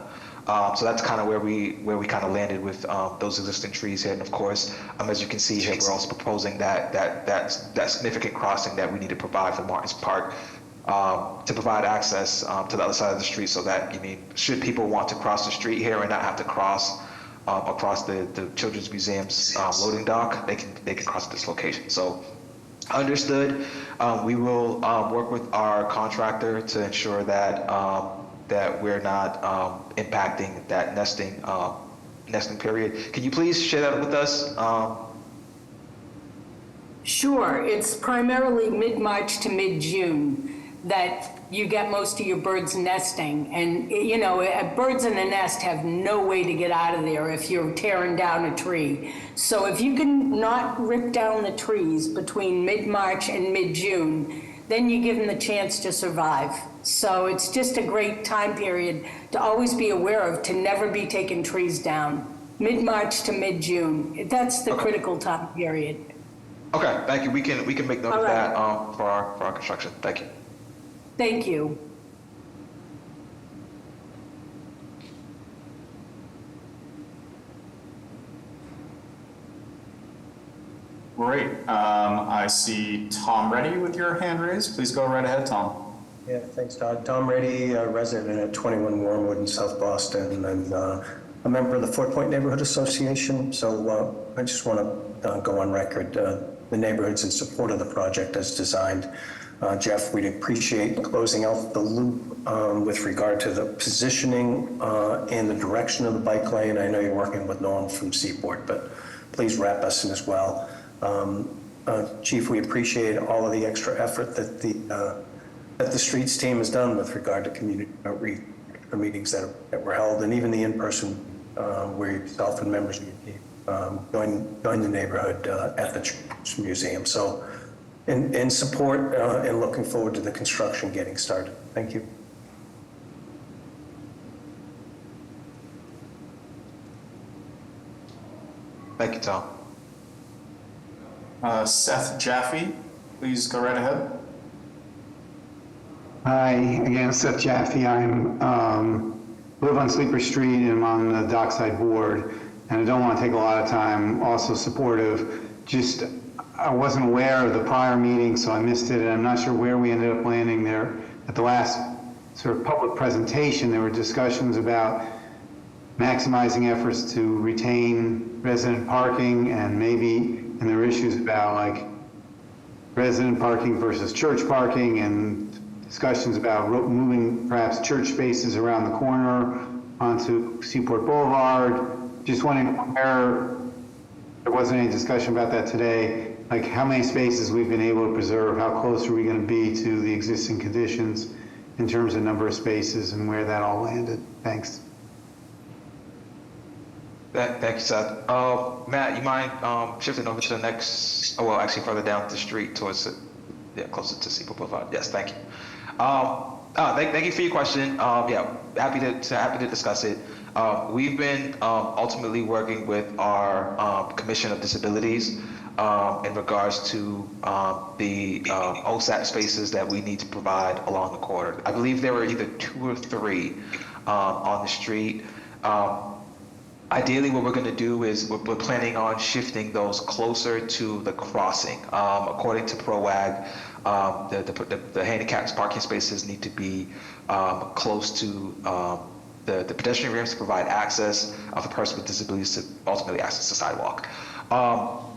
So that's kind of where we kind of landed with those existing trees here. And of course, as you can see here, we're also proposing that significant crossing that we need to provide for Martins Park to provide access to the other side of the street, so that should people want to cross the street here and not have to cross across the Children's Museum's loading dock, they can cross this location. So understood. We will work with our contractor to ensure that that we're not impacting that nesting period. Can you please share that with us? Sure. It's primarily mid-March to mid-June that you get most of your birds nesting. And, birds in a nest have no way to get out of there if you're tearing down a tree. So if you can not rip down the trees between mid-March and mid-June, then you give them the chance to survive. So it's just a great time period to always be aware of, to never be taking trees down. Mid-March to mid-June. That's the critical time period. Okay, thank you. We can make note of that for our construction. Thank you. Thank you. Great. I see Tom Reddy with your hand raised. Please go right ahead, Tom. Yeah, thanks, Todd. Tom Reddy, resident at 21 Wormwood in South Boston, and a member of the Fort Point Neighborhood Association. So I just want to go on record. The neighborhood's in support of the project as designed. Jeff, we'd appreciate closing out the loop with regard to the positioning and the direction of the bike lane. I know you're working with Norm from Seaport, but please wrap us in as well. Chief, we appreciate all of the extra effort that the streets team has done with regard to community outreach meetings that were held, and even the in-person where yourself and members of your team joined the neighborhood at the Children's Museum. So in support and looking forward to the construction getting started. Thank you. Thank you, Tom. Seth Jaffe, please go right ahead. Hi, again, Seth Jaffe. I'm live on Sleeper Street and I'm on the Dockside Board, and I don't want to take a lot of time. Also supportive. Just I wasn't aware of the prior meeting, so I missed it, and I'm not sure where we ended up landing there. At the last sort of public presentation, there were discussions about maximizing efforts to retain resident parking, and there were issues about like resident parking versus church parking, and discussions about moving perhaps church spaces around the corner onto Seaport Boulevard. Just wondering where there wasn't any discussion about that today, like how many spaces we've been able to preserve, how close are we going to be to the existing conditions in terms of number of spaces, and where that all landed. Thanks. Thank you, Seth. Matt, you mind shifting over to the next, actually further down the street towards closer to Seaport Boulevard. Yes, thank you. Thank you for your question. Happy to discuss it. We've been ultimately working with our Commission of Disabilities in regards to the OSAP spaces that we need to provide along the corridor. I believe there were either 2 or 3 on the street. Ideally, what we're going to do is we're planning on shifting those closer to the crossing. According to PROAG, the handicapped parking spaces need to be close to the pedestrian ramps to provide access of a person with disabilities to ultimately access the sidewalk.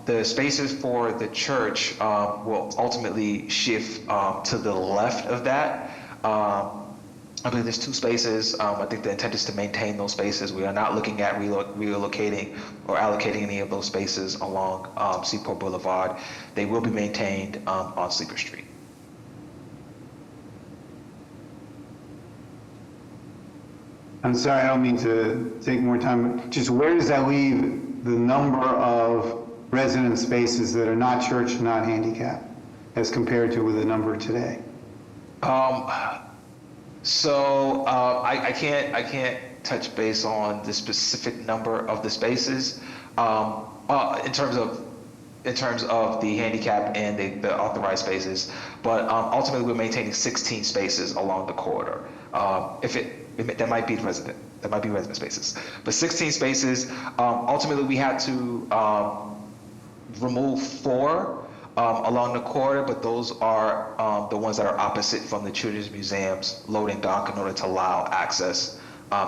The spaces for the church will ultimately shift to the left of that. I believe there's 2 spaces. I think the intent is to maintain those spaces. We are not looking at relocating or allocating any of those spaces along Seaport Boulevard. They will be maintained on Sleeper Street. I'm sorry, I don't mean to take more time. Just where does that leave the number of resident spaces that are not church, not handicap, as compared to with the number today? So I can't touch base on the specific number of the spaces in terms of the handicap and the authorized spaces, but ultimately we're maintaining 16 spaces along the corridor. That might be resident spaces, but 16 spaces. Ultimately, we had to remove 4. Along the corridor, but those are the ones that are opposite from the Children's Museum's loading dock in order to allow access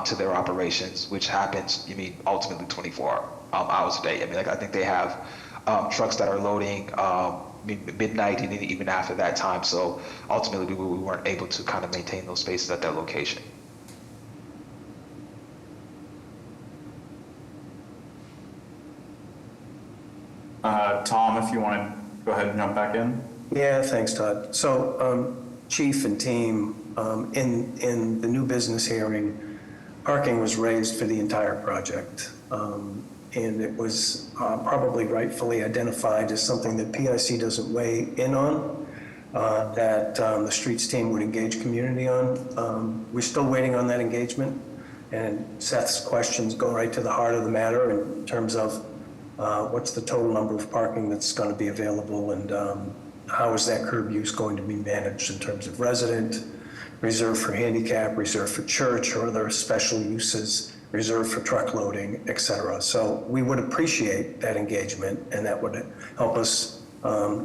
to their operations, which happens, ultimately 24 hours a day. I think they have trucks that are loading midnight and even after that time. So ultimately, we weren't able to kind of maintain those spaces at that location. Tom, if you want to go ahead and jump back in. Yeah, thanks, Todd. So, Chief and team, in the new business hearing, parking was raised for the entire project. And it was probably rightfully identified as something that PIC doesn't weigh in on, that the streets team would engage community on. We're still waiting on that engagement. And Seth's questions go right to the heart of the matter in terms of what's the total number of parking that's going to be available, and how is that curb use going to be managed in terms of resident, reserved for handicap, reserved for church or other special uses, reserved for truck loading, et cetera. So we would appreciate that engagement, and that would help us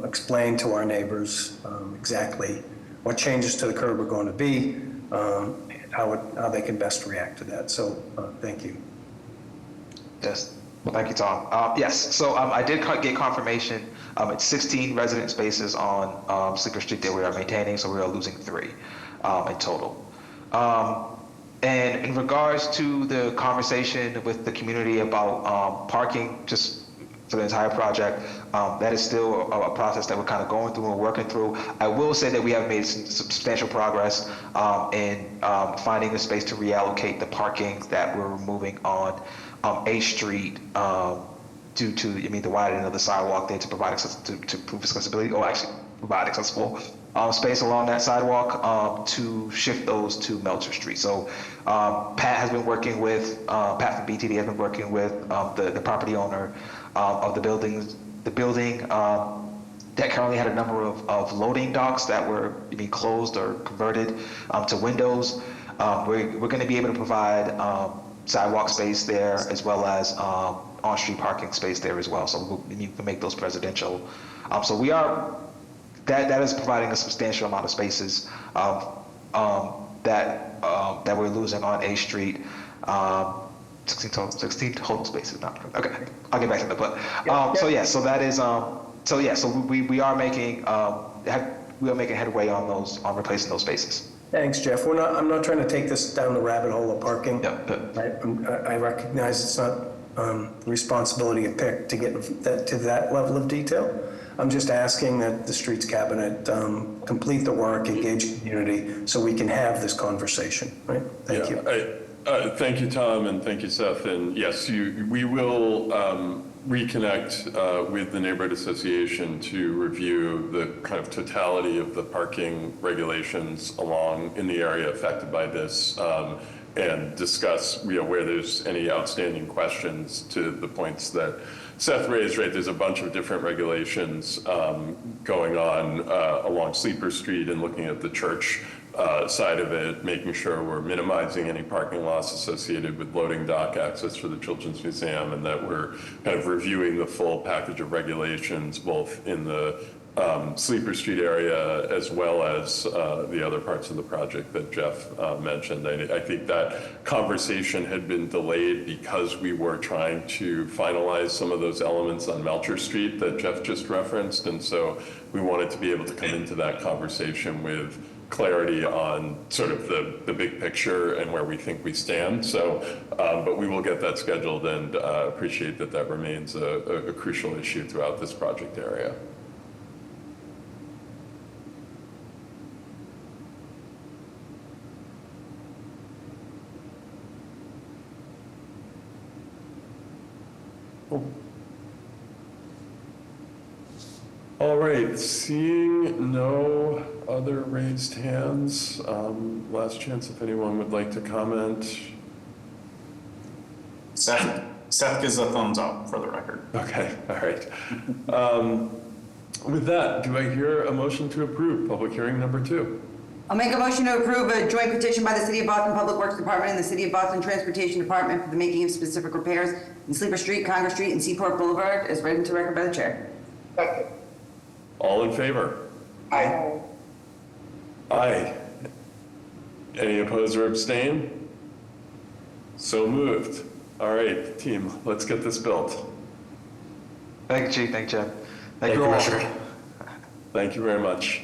explain to our neighbors exactly what changes to the curb are going to be, and how they can best react to that. So thank you. Yes. Thank you, Tom. Yes, so I did get confirmation. It's 16 resident spaces on Sleeper Street that we are maintaining, so we are losing 3 in total. And in regards to the conversation with the community about parking, just for the entire project, that is still a process that we're kind of going through and working through. I will say that we have made some substantial progress in finding the space to reallocate the parking that we're removing on A Street due to the widening of the sidewalk there to provide access to improve accessibility. Oh, actually, provide accessible space along that sidewalk to shift those to Melcher Street. So Pat has been working with, Pat from BTD has been working with the property owner of the building that currently had a number of loading docks that were being closed or converted to windows. We're going to be able to provide sidewalk space there as well as on-street parking space there as well. So you can make those residential. So we are, that is providing a substantial amount of spaces that we're losing on A Street. 16 total spaces now. Okay, I'll get back to that. But so we are making headway on replacing those spaces. Thanks, Jeff. I'm not trying to take this down the rabbit hole of parking. I recognize it's not responsibility of PIC to get to that level of detail. I'm just asking that the Streets Cabinet complete the work, engage community, so we can have this conversation, right? Thank you. Thank you, Tom, and thank you, Seth. And yes, we will reconnect with the neighborhood association to review the kind of totality of the parking regulations in the area affected by this, and discuss where there's any outstanding questions to the points that Seth raised. Right, there's a bunch of different regulations going on along Sleeper Street, and looking at the church side of it, making sure we're minimizing any parking loss associated with loading dock access for the Children's Museum, and that we're kind of reviewing the full package of regulations, both in the Sleeper Street area as well as the other parts of the project that Jeff mentioned. I think that conversation had been delayed because we were trying to finalize some of those elements on Melcher Street that Jeff just referenced, and so we wanted to be able to come into that conversation with clarity on sort of the big picture and where we think we stand. So, but we will get that scheduled, and appreciate that remains a crucial issue throughout this project area. All right, seeing no other raised hands, last chance if anyone would like to comment. Seth gives a thumbs up for the record. Okay, all right. With that, do I hear a motion to approve public hearing number 2? I'll make a motion to approve a joint petition by the City of Boston Public Works Department and the City of Boston Transportation Department for the making of specific repairs in Sleeper Street, Congress Street, and Seaport Boulevard, as read into record by the chair. Second. All in favor? Aye. Aye. Any opposed or abstain? So moved. All right, team, let's get this built. Thank you, Chief. Thank you, Jeff. Thank you, Commissioner. Thank you very much.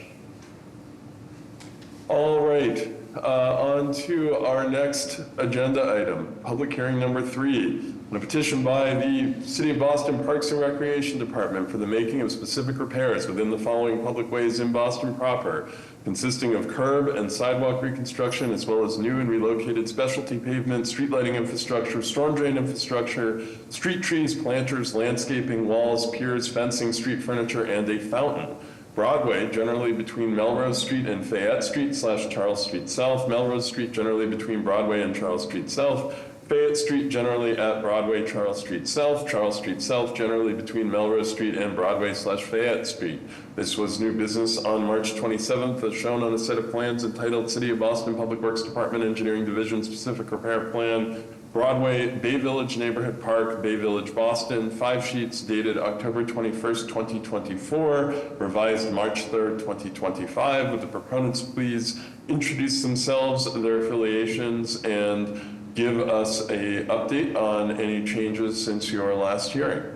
All right, on to our next agenda item, public hearing number 3, on a petition by the City of Boston Parks and Recreation Department for the making of specific repairs within the following public ways in Boston proper, consisting of curb and sidewalk reconstruction, as well as new and relocated specialty pavement, street lighting infrastructure, storm drain infrastructure, street trees, planters, landscaping, walls, piers, fencing, street furniture, and a fountain. Broadway, generally between Melrose Street and Fayette Street / Charles Street South. Melrose Street, generally between Broadway and Charles Street South. Fayette Street, generally at Broadway, Charles Street South. Charles Street South, generally between Melrose Street and Broadway / Fayette Street. This was new business on March 27th, as shown on a set of plans entitled City of Boston Public Works Department Engineering Division Specific Repair Plan, Broadway, Bay Village Neighborhood Park, Bay Village, Boston, 5 sheets dated October 21st, 2024, revised March 3rd, 2025. Would the proponents please introduce themselves, their affiliations, and give us an update on any changes since your last hearing?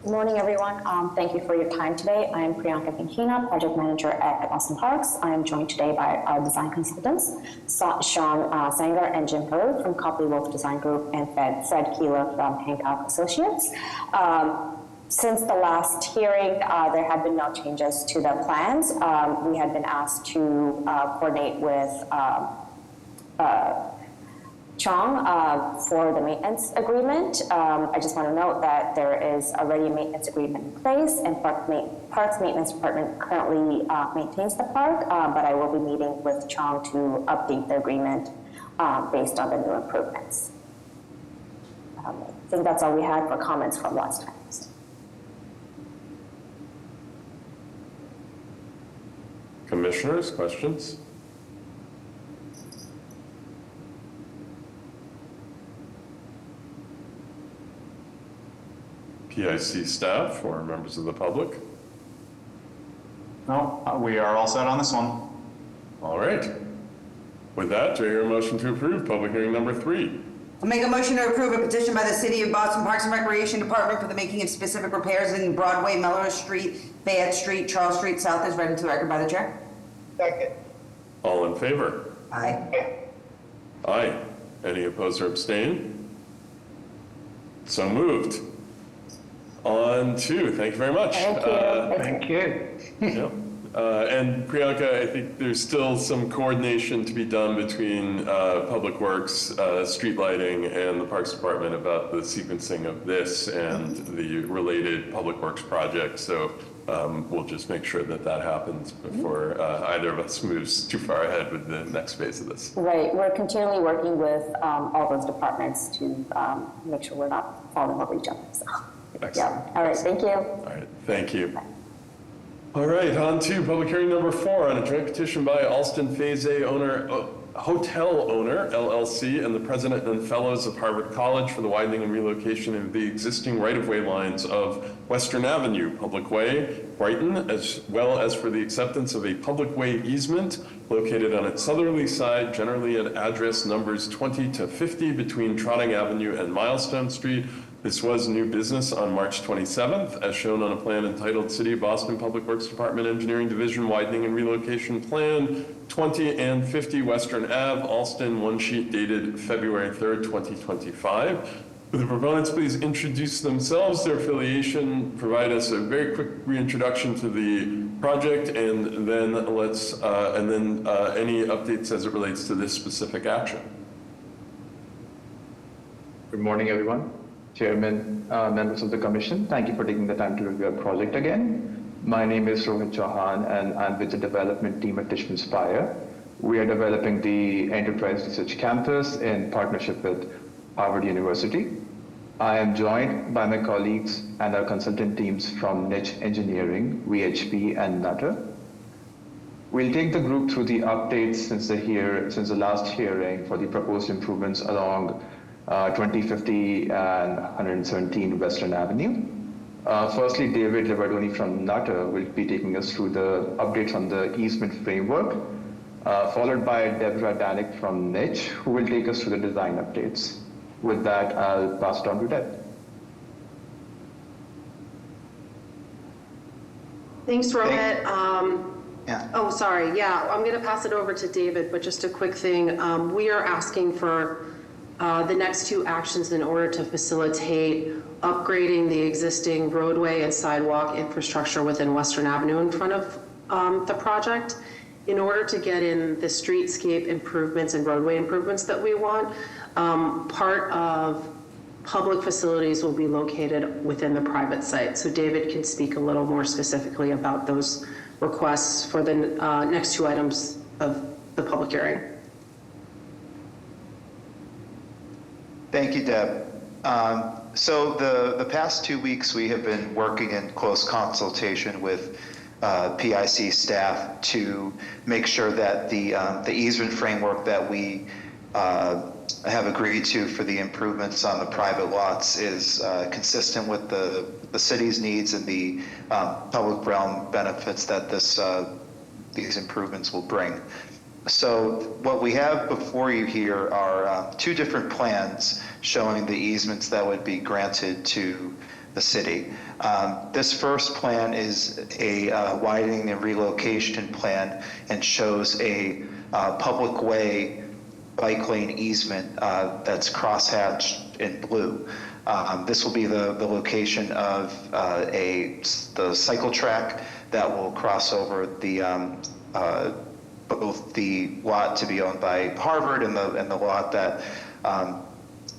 Good morning, everyone. Thank you for your time today. I am Priyanka Pinchina, project manager at Boston Parks. I am joined today by our design consultants, Sean Sanger and Jim Peru from Copley Wolf Design Group, and Fred Keeler from Hancock Associates. Since the last hearing, there had been no changes to the plans. We had been asked to coordinate with Chong for the maintenance agreement. I just want to note that there is already a maintenance agreement in place, and Parks Maintenance Department currently maintains the park, but I will be meeting with Chong to update the agreement based on the new improvements. I think that's all we had for comments from last time. Commissioners, questions? PIC staff or members of the public? No, we are all set on this one. All right. With that, do I hear a motion to approve public hearing number 3? I'll make a motion to approve a petition by the City of Boston Parks and Recreation Department for the making of specific repairs in Broadway, Melrose Street, Fayette Street, Charles Street South, as read into the record by the chair. Second. All in favor? Aye. Aye. Any opposed or abstain? So moved. On to, thank you very much. Thank you. Yep. And Priyanka, I think there's still some coordination to be done between Public Works, street lighting, and the Parks Department about the sequencing of this and the related Public Works project. So we'll just make sure that that happens before either of us moves too far ahead with the next phase of this. Right, we're continually working with all those departments to make sure we're not falling over each other. So, excellent. Yeah. All right, thank you. All right, thank you. All right, on to public hearing number 4 on a joint petition by Alston Fayze Hotel Owner, LLC, and the President and Fellows of Harvard College for the widening and relocation of the existing right-of-way lines of Western Avenue, Public Way, Brighton, as well as for the acceptance of a public way easement located on its southerly side, generally at address numbers 20 to 50 between Trotting Avenue and Milestone Street. This was new business on March 27th, as shown on a plan entitled City of Boston Public Works Department Engineering Division Widening and Relocation Plan 20 and 50 Western Ave, Alston, one sheet dated February 3rd, 2025. Would the proponents please introduce themselves, their affiliation, provide us a very quick reintroduction to the project, and then any updates as it relates to this specific action. Good morning, everyone. Chairman, members of the Commission, thank you for taking the time to review our project again. My name is Rohit Chauhan, and I'm with the development team at Tishman Spire. We are developing the Enterprise Research Campus in partnership with Harvard University. I am joined by my colleagues and our consultant teams from Niche Engineering, VHP, and Nutter. We'll take the group through the updates since the last hearing for the proposed improvements along 2050 and 117 Western Avenue. Firstly, David Livardoni from Nutter will be taking us through the updates on the easement framework, followed by Deborah Danik from Niche, who will take us through the design updates. With that, I'll pass it on to Deb. Thanks, Rohit. Oh, sorry. Yeah, I'm going to pass it over to David, but just a quick thing. We are asking for the next 2 actions in order to facilitate upgrading the existing roadway and sidewalk infrastructure within Western Avenue in front of the project. In order to get in the streetscape improvements and roadway improvements that we want, part of public facilities will be located within the private site. So David can speak a little more specifically about those requests for the next 2 items of the public hearing. Thank you, Deb. So the past 2 weeks, we have been working in close consultation with PIC staff to make sure that the easement framework that we have agreed to for the improvements on the private lots is consistent with the city's needs and the public realm benefits that these improvements will bring. So what we have before you here are 2 different plans showing the easements that would be granted to the city. This first plan is a widening and relocation plan and shows a public way bike lane easement that's crosshatched in blue. This will be the location of the cycle track that will cross over the both the lot to be owned by Harvard and the lot that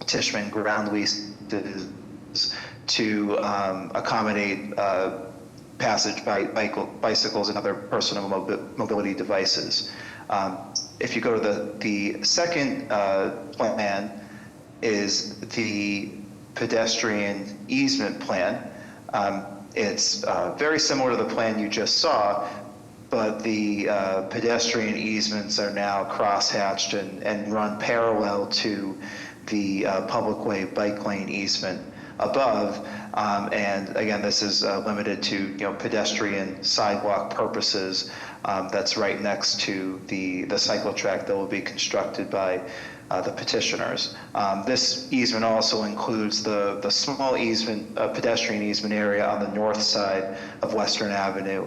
Tishman ground leased to accommodate passage by bicycles and other personal mobility devices. If you go to the second plan, is the pedestrian easement plan. It's very similar to the plan you just saw, but the pedestrian easements are now crosshatched and run parallel to the public way bike lane easement above. And again, this is limited to pedestrian sidewalk purposes. That's right next to the cycle track that will be constructed by the petitioners. This easement also includes the small easement, pedestrian easement area on the north side of Western Avenue.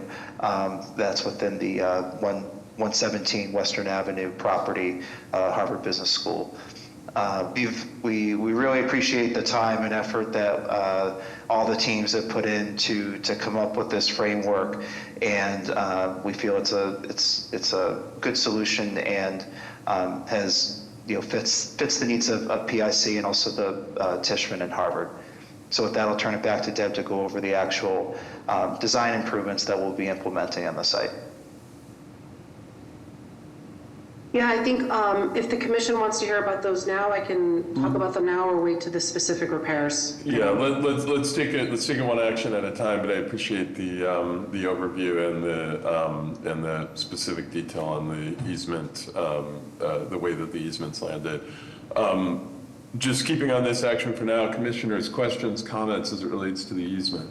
That's within the 117 Western Avenue property, Harvard Business School. We really appreciate the time and effort that all the teams have put in to come up with this framework, and we feel it's a good solution and has fits the needs of PIC and also the Tishman and Harvard. So with that, I'll turn it back to Deb to go over the actual design improvements that we'll be implementing on the site. Yeah, I think if the commission wants to hear about those now, I can talk about them now or wait to the specific repairs. Yeah, let's take it one action at a time. But I appreciate the overview and the specific detail on the easement, the way that the easements landed. Just keeping on this action for now, commissioners, questions, comments as it relates to the easement.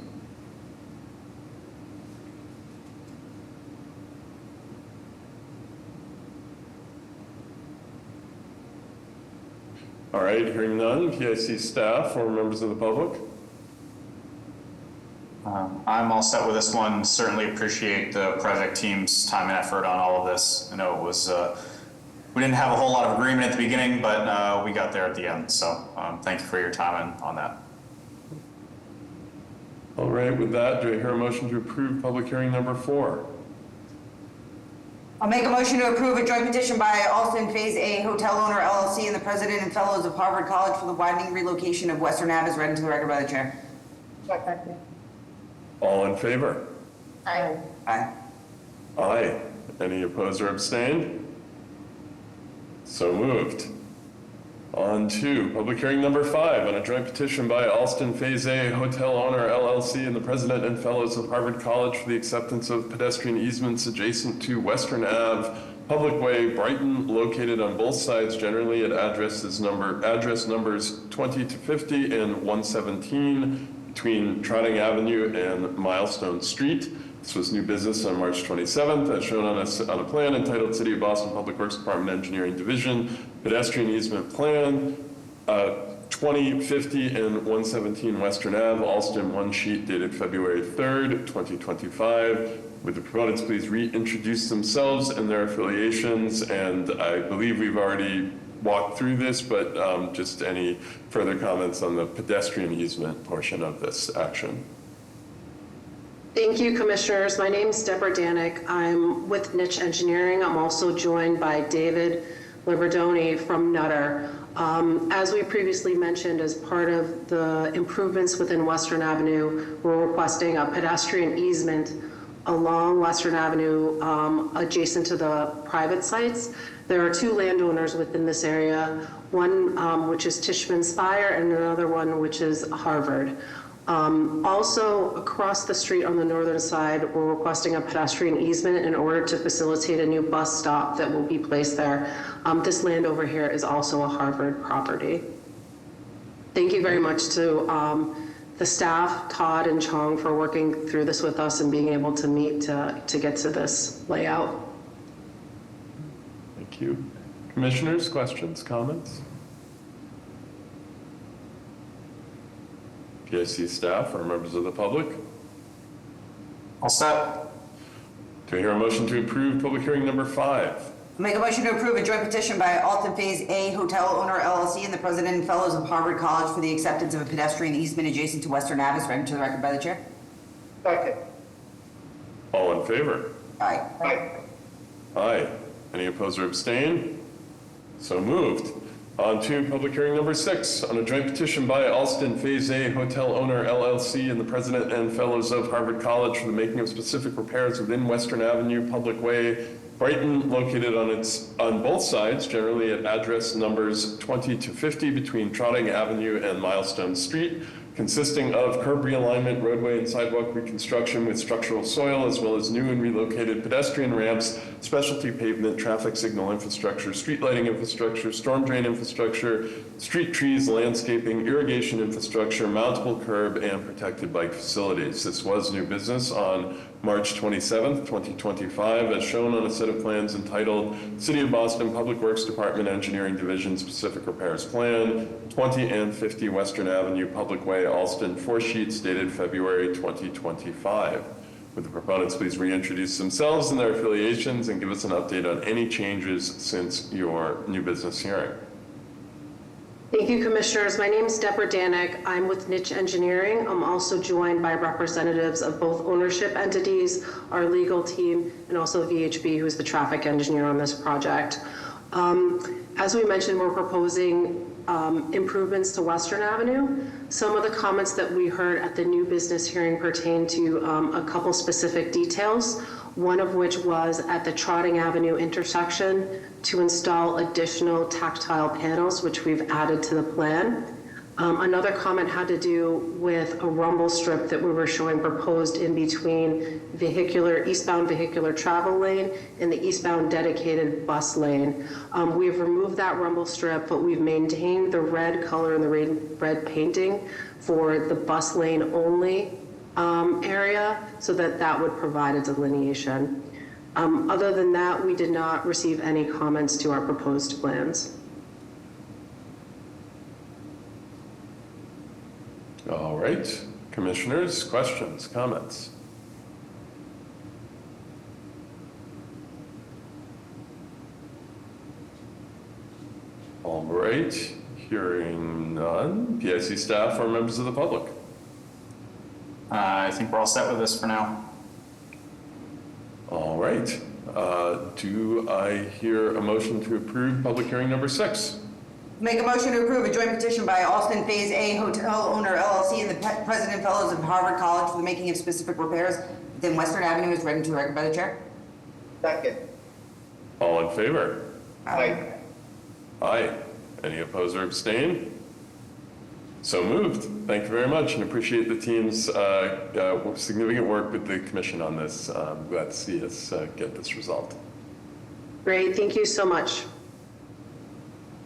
All right, hearing none, PIC staff or members of the public? I'm all set with this one. Certainly appreciate the project team's time and effort on all of this. I know it was, we didn't have a whole lot of agreement at the beginning, but we got there at the end. So thank you for your time on that. All right, with that, do I hear a motion to approve public hearing number 4? I'll make a motion to approve a joint petition by Alston Phase A Hotel Owner LLC and the President and Fellows of Harvard College for the widening relocation of Western Ave as read into the record by the chair. All in favor? Aye. Aye. Aye. Any opposed or abstained? So moved. On to public hearing number 5 on a joint petition by Alston Phase A Hotel Owner LLC and the President and Fellows of Harvard College for the acceptance of pedestrian easements adjacent to Western Ave, public way, Brighton, located on both sides generally at address numbers 20 to 50 and 117 between Trotting Avenue and Milestone Street. This was new business on March 27th, as shown on a plan entitled City of Boston Public Works Department Engineering Division, Pedestrian Easement Plan, 2050 and 117 Western Ave, Alston, one sheet dated February 3rd, 2025. Would the proponents please reintroduce themselves and their affiliations? And I believe we've already walked through this, but just any further comments on the pedestrian easement portion of this action? Thank you, commissioners. My name is Deborah Danik. I'm with Niche Engineering. I'm also joined by David Liberdoni from Nutter. As we previously mentioned, as part of the improvements within Western Avenue, we're requesting a pedestrian easement along Western Avenue adjacent to the private sites. There are 2 landowners within this area, one which is Tishman Spire and another one which is Harvard. Also, across the street on the northern side, we're requesting a pedestrian easement in order to facilitate a new bus stop that will be placed there. This land over here is also a Harvard property. Thank you very much to the staff, Todd and Chong, for working through this with us and being able to meet to get to this layout. Thank you. Commissioners, questions, comments? PIC staff or members of the public? All set. Do I hear a motion to approve public hearing number 5? Make a motion to approve a joint petition by Alston Phase A Hotel Owner LLC and the President and Fellows of Harvard College for the acceptance of a pedestrian easement adjacent to Western Ave as read into the record by the chair. Second. All in favor? Aye. Aye. Aye. Any opposed or abstain? So moved. On to public hearing number 6, on a joint petition by Alston Phase A Hotel Owner LLC and the President and Fellows of Harvard College for the making of specific repairs within Western Avenue Public Way, Brighton, located on both sides, generally at address numbers 20 to 50 between Trotting Avenue and Milestone Street, consisting of curb realignment, roadway and sidewalk reconstruction with structural soil, as well as new and relocated pedestrian ramps, specialty pavement, traffic signal infrastructure, street lighting infrastructure, storm drain infrastructure, street trees, landscaping, irrigation infrastructure, mountable curb, and protected bike facilities. This was new business on March 27th, 2025, as shown on a set of plans entitled City of Boston Public Works Department Engineering Division Specific Repairs Plan, 20 and 50 Western Avenue Public Way, Alston, 4 sheets dated February 2025. Would the proponents please reintroduce themselves and their affiliations and give us an update on any changes since your new business hearing? Thank you, Commissioners. My name is Deborah Danek. I'm with Niche Engineering. I'm also joined by representatives of both ownership entities, our legal team, and also VHB, who is the traffic engineer on this project. As we mentioned, we're proposing improvements to Western Avenue. Some of the comments that we heard at the new business hearing pertain to a couple specific details, one of which was at the Trotting Avenue intersection to install additional tactile panels, which we've added to the plan. Another comment had to do with a rumble strip that we were showing proposed in between eastbound vehicular travel lane and the eastbound dedicated bus lane. We've removed that rumble strip, but we've maintained the red color and the red painting for the bus lane only area, so that would provide a delineation. Other than that, we did not receive any comments to our proposed plans. All right, commissioners, questions, comments? All right, hearing none. PIC staff or members of the public? I think we're all set with this for now. All right, do I hear a motion to approve public hearing number 6? Make a motion to approve a joint petition by Alston Phase A Hotel Owner LLC and the President and Fellows of Harvard College for the making of specific repairs within Western Avenue as read into the record by the chair. Second. All in favor? Aye. Aye. Any opposed or abstain? So moved. Thank you very much and appreciate the team's significant work with the commission on this. I'm glad to see us get this resolved. Great, thank you so much.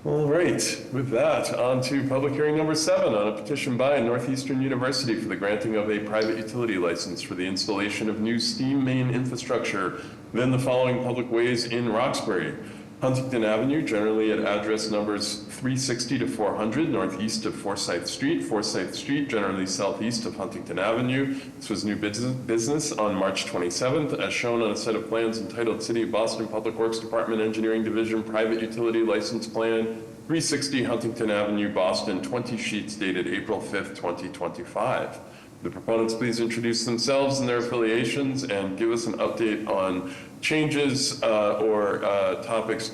All right, with that, on to public hearing number 7 on a petition by Northeastern University for the granting of a private utility license for the installation of new steam main infrastructure within the following public ways in Roxbury. Huntington Avenue, generally at address numbers 360 to 400, northeast of Forsyth Street, generally southeast of Huntington Avenue. This was new business on March 27th, as shown on a set of plans entitled City of Boston Public Works Department Engineering Division Private Utility License Plan, 360 Huntington Avenue, Boston, 20 sheets dated April 5th, 2025. The proponents please introduce themselves and their affiliations and give us an update on changes or topics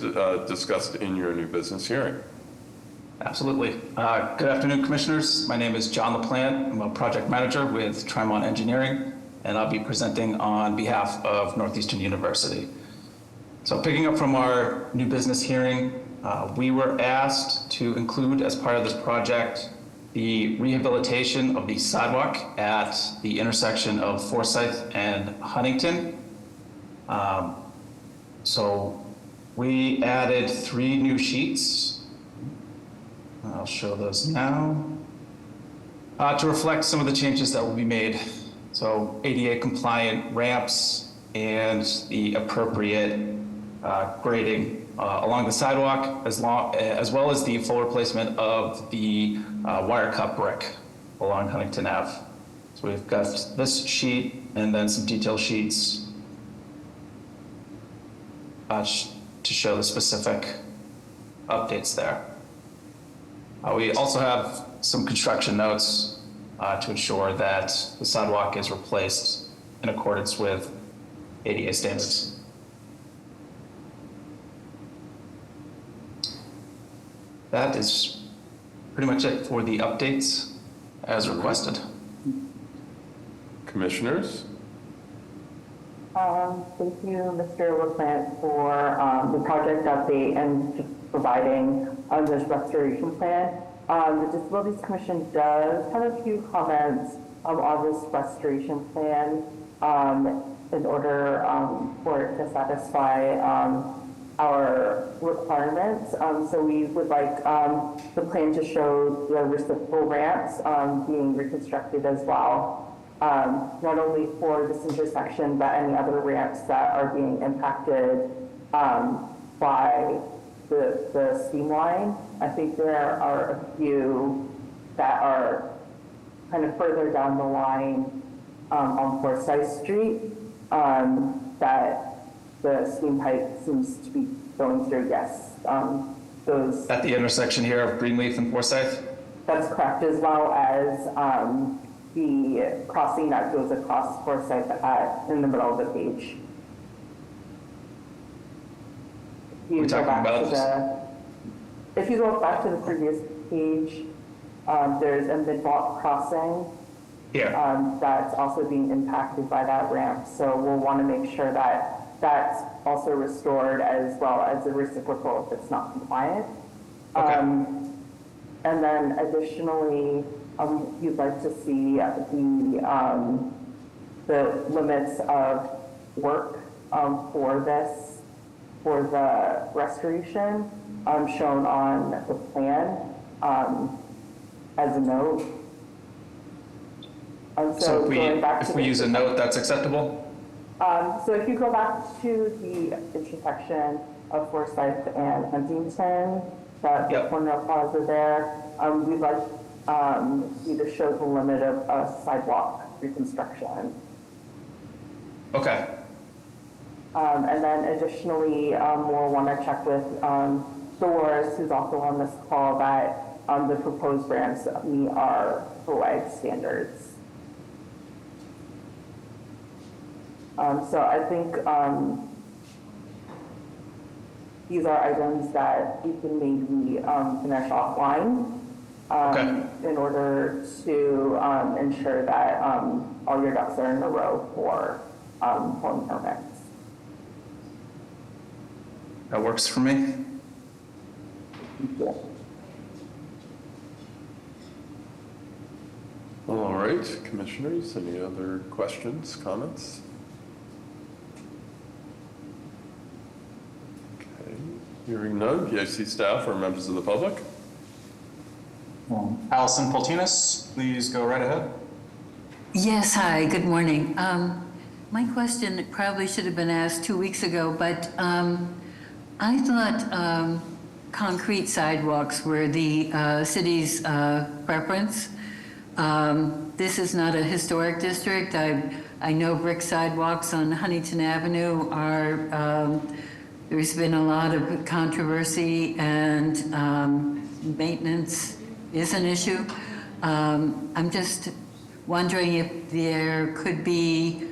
discussed in your new business hearing. Absolutely. Good afternoon, Commissioners. My name is John LaPlante. I'm a project manager with Trimont Engineering, and I'll be presenting on behalf of Northeastern University. So picking up from our new business hearing, we were asked to include as part of this project the rehabilitation of the sidewalk at the intersection of Forsyth and Huntington. So we added 3 new sheets. I'll show those now to reflect some of the changes that will be made. So ADA compliant ramps and the appropriate grading along the sidewalk, as well as the full replacement of the wire cut brick along Huntington Ave. So we've got this sheet and then some detail sheets to show the specific updates there. We also have some construction notes to ensure that the sidewalk is replaced in accordance with ADA standards. that is pretty much it for the updates as requested. Commissioners? Thank you, Mr. LaPlante, for the project update and providing this restoration plan. The Disabilities Commission does have a few comments on this restoration plan in order for it to satisfy our requirements. So we would like the plan to show the reciprocal ramps being reconstructed as well. Not only for this intersection, but any other ramps that are being impacted by the steam line. I think there are a few that are kind of further down the line on Forsyth Street that the steam pipe seems to be going through. Yes, those. At the intersection here of Greenleaf and Forsyth? That's correct, as well as the crossing that goes across Forsyth in the middle of the page. We're talking about if you go back to the previous page, there's a mid-block crossing that's also being impacted by that ramp. So we'll want to make sure that that's also restored, as well as the reciprocal if it's not compliant. And then additionally, you'd like to see the limits of work for the restoration shown on the plan as a note. So if we use a note, that's acceptable? So if you go back to the intersection of Forsyth and Huntington, the corner plaza there, we'd like you to show the limit of sidewalk reconstruction. Okay. And then additionally, we'll want to check with Dolores, who's also on this call, that the proposed ramps meet our FOAG standards. So I think these are items that you can maybe finish offline in order to ensure that all your ducks are in a row for pulling permits. That works for me. Yeah. All right, commissioners, any other questions, comments? Okay, hearing none, PIC staff or members of the public? Allison Poltinas, please go right ahead. Yes, hi, good morning. My question probably should have been asked 2 weeks ago, but I thought concrete sidewalks were the city's preference. This is not a historic district. I know brick sidewalks on Huntington Avenue are, there's been a lot of controversy, and maintenance is an issue. I'm just wondering if there could be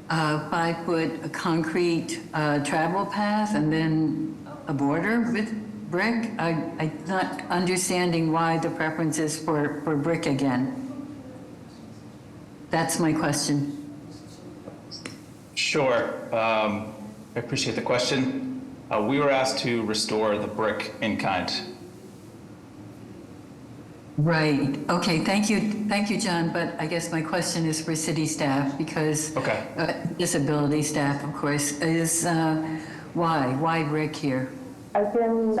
a 5-foot concrete travel path and then a border with brick. I'm not understanding why the preference is for brick again. That's my question. Sure. I appreciate the question. We were asked to restore the brick in kind. Right. Okay. Thank you, John. But I guess my question is for city staff, because disability staff, of course, is why brick here? I can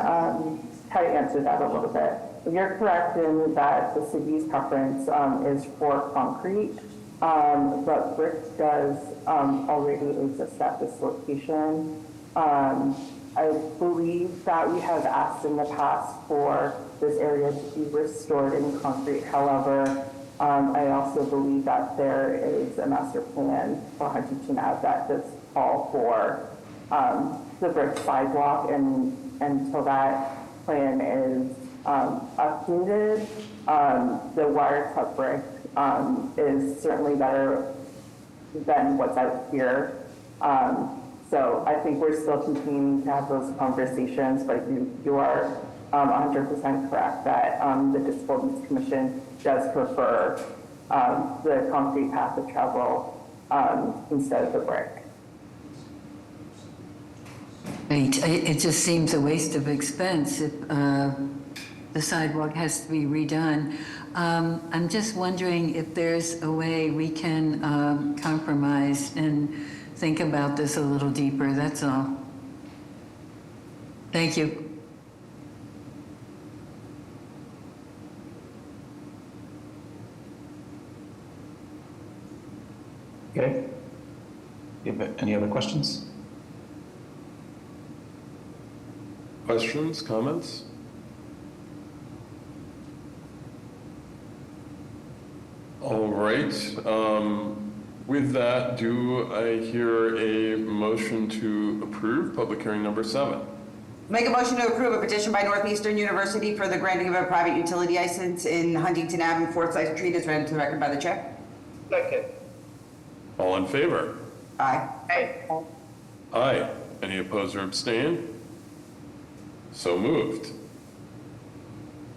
try to answer that a little bit. You're correct in that the city's preference is for concrete, but brick does already exist at this location. I believe that we have asked in the past for this area to be restored in concrete. However, I also believe that there is a master plan for Huntington Ave that does call for the brick sidewalk, and until that plan is updated, the wire cut brick is certainly better than what's out here. So I think we're still continuing to have those conversations, but you are 100% correct that the Disabilities Commission does prefer the concrete path of travel instead of the brick. Right, it just seems a waste of expense if the sidewalk has to be redone. I'm just wondering if there's a way we can compromise and think about this a little deeper, that's all. Thank you. Okay. Any other questions? Questions, comments? All right. With that, do I hear a motion to approve public hearing number 7? Make a motion to approve a petition by Northeastern University for the granting of a private utility license in Huntington Ave and Forsyth Street as read into the record by the chair. Second. All in favor? Aye. Aye. Aye. Any opposed or abstain? So moved.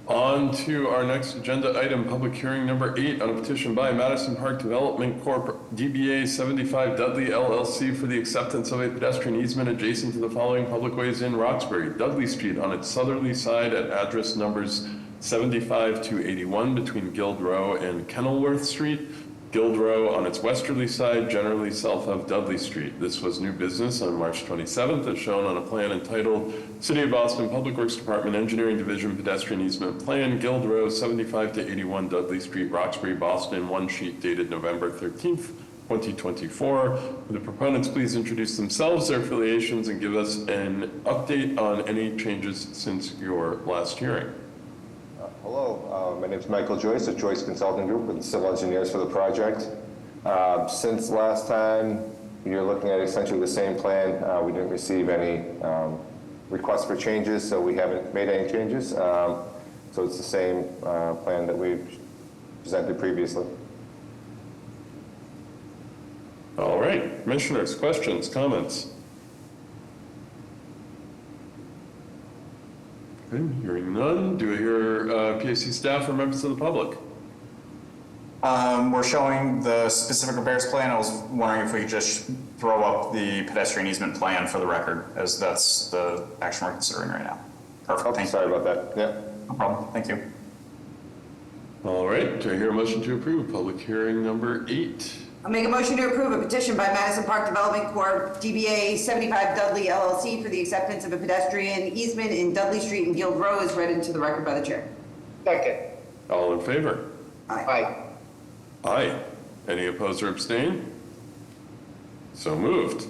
On to our next agenda item, public hearing number 8 on a petition by Madison Park Development Corp. DBA 75 Dudley LLC for the acceptance of a pedestrian easement adjacent to the following public ways in Roxbury: Dudley Street on its southerly side at address numbers 75 to 81 between Guild Row and Kenilworth Street; Guild Row on its westerly side, generally south of Dudley Street. This was new business on March 27th, as shown on a plan entitled City of Boston Public Works Department Engineering Division Pedestrian Easement Plan, Guild Row, 75 to 81 Dudley Street, Roxbury, Boston, one sheet dated November 13th, 2024. Would the proponents please introduce themselves, their affiliations, and give us an update on any changes since your last hearing? Hello, my name is Michael Joyce of Joyce Consulting Group with the civil engineers for the project. Since last time, you're looking at essentially the same plan. We didn't receive any requests for changes, so we haven't made any changes. So it's the same plan that we've presented previously. All right, commissioners, questions, comments? Okay, hearing none. Do I hear PAC staff or members of the public? We're showing the specific repairs plan. I was wondering if we could just throw up the pedestrian easement plan for the record, as that's the action we're considering right now. Perfect, thank you. Sorry about that, yeah. No problem, thank you. All right, do I hear a motion to approve public hearing number 8? I'll make a motion to approve a petition by Madison Park Development Corp. DBA 75 Dudley LLC for the acceptance of a pedestrian easement in Dudley Street and Guild Row as read into the record by the chair. Second. All in favor? Aye. Aye. Any opposed or abstain? So moved.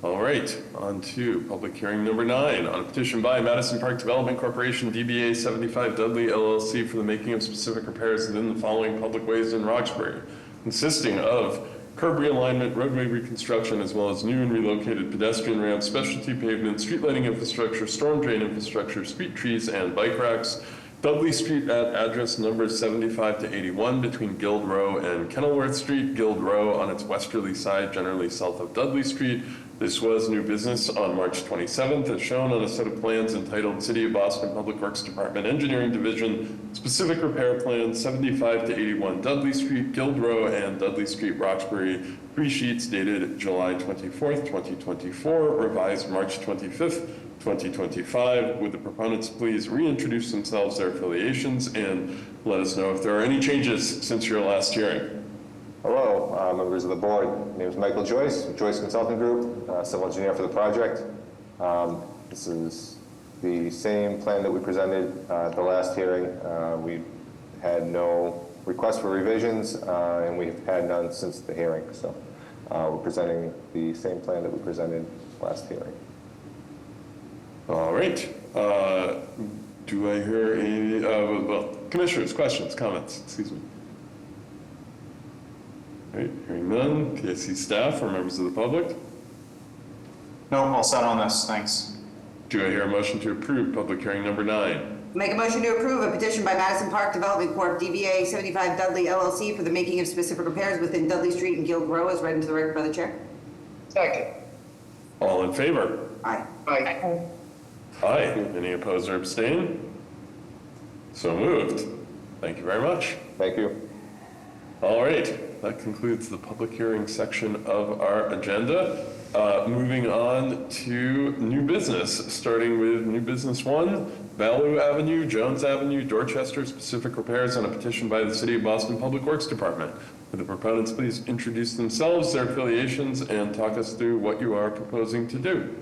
All right, on to public hearing number 9 on a petition by Madison Park Development Corporation, DBA 75 Dudley LLC for the making of specific repairs within the following public ways in Roxbury, consisting of curb realignment, roadway reconstruction, as well as new and relocated pedestrian ramps, specialty pavement, street lighting infrastructure, storm drain infrastructure, street trees, and bike racks. Dudley Street at address number 75 to 81 between Guild Row and Kenilworth Street. Guild Row on its westerly side, generally south of Dudley Street. This was new business on March 27th, as shown on a set of plans entitled City of Boston Public Works Department Engineering Division Specific Repair Plan 75 to 81 Dudley Street, Guild Row, and Dudley Street, Roxbury. 3 sheets dated July 24th, 2024, revised March 25th, 2025. Would the proponents please reintroduce themselves, their affiliations, and let us know if there are any changes since your last hearing? Hello, members of the board. My name is Michael Joyce, Joyce Consulting Group, civil engineer for the project. This is the same plan that we presented at the last hearing. We had no requests for revisions, and we've had none since the hearing. So we're presenting the same plan that we presented last hearing. All right. Do I hear any, well, commissioners, questions, comments? Excuse me. All right, hearing none. PSC staff or members of the public? No, all set on this, thanks. Do I hear a motion to approve public hearing number 9? Make a motion to approve a petition by Madison Park Development Corp. DBA 75 Dudley LLC for the making of specific repairs within Dudley Street and Guild Row as read into the record by the chair. Second. All in favor? Aye. Aye. Aye. Any opposed or abstain? So moved. Thank you very much. Thank you. All right, that concludes the public hearing section of our agenda. Moving on to new business, starting with new business 1, Ballou Avenue, Jones Avenue, Dorchester, specific repairs on a petition by the City of Boston Public Works Department. Would the proponents please introduce themselves, their affiliations, and talk us through what you are proposing to do?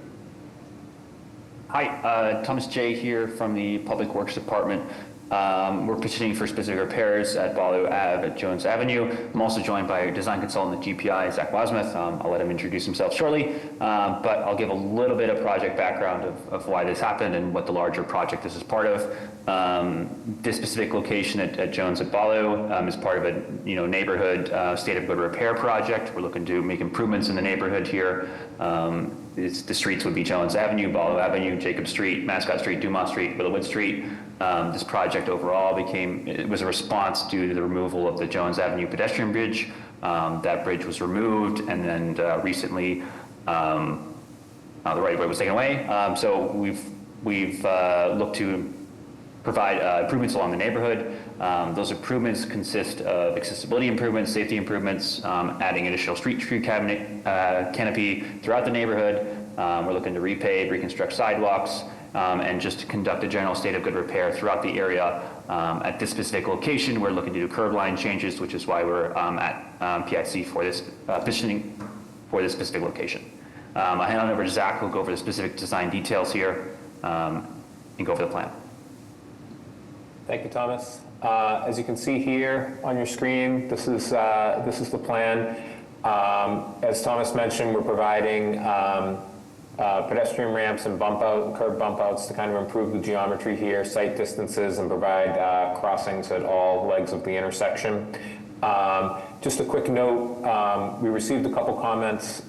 Hi, Thomas J. here from the Public Works Department. We're petitioning for specific repairs at Ballou Ave at Jones Avenue. I'm also joined by design consultant at GPI, Zach Wasmuth. I'll let him introduce himself shortly, but I'll give a little bit of project background of why this happened and what the larger project this is part of. This specific location at Jones at Ballou is part of a neighborhood state of good repair project. We're looking to make improvements in the neighborhood here. The streets would be Jones Avenue, Ballou Avenue, Jacob Street, Mascot Street, Dumont Street, Willowwood Street. This project overall was a response due to the removal of the Jones Avenue pedestrian bridge. That bridge was removed, and then recently the right of way was taken away. So we've looked to provide improvements along the neighborhood. Those improvements consist of accessibility improvements, safety improvements, adding additional street canopy throughout the neighborhood. We're looking to repave, reconstruct sidewalks, and just to conduct a general state of good repair throughout the area. At this specific location, we're looking to do curb line changes, which is why we're at PIC for this petitioning for this specific location. I'll hand on over to Zach, who'll go over the specific design details here and go over the plan. Thank you, Thomas. As you can see here on your screen, this is the plan. As Thomas mentioned, we're providing pedestrian ramps and curb bump outs to kind of improve the geometry here, sight distances, and provide crossings at all legs of the intersection. Just a quick note, we received a couple comments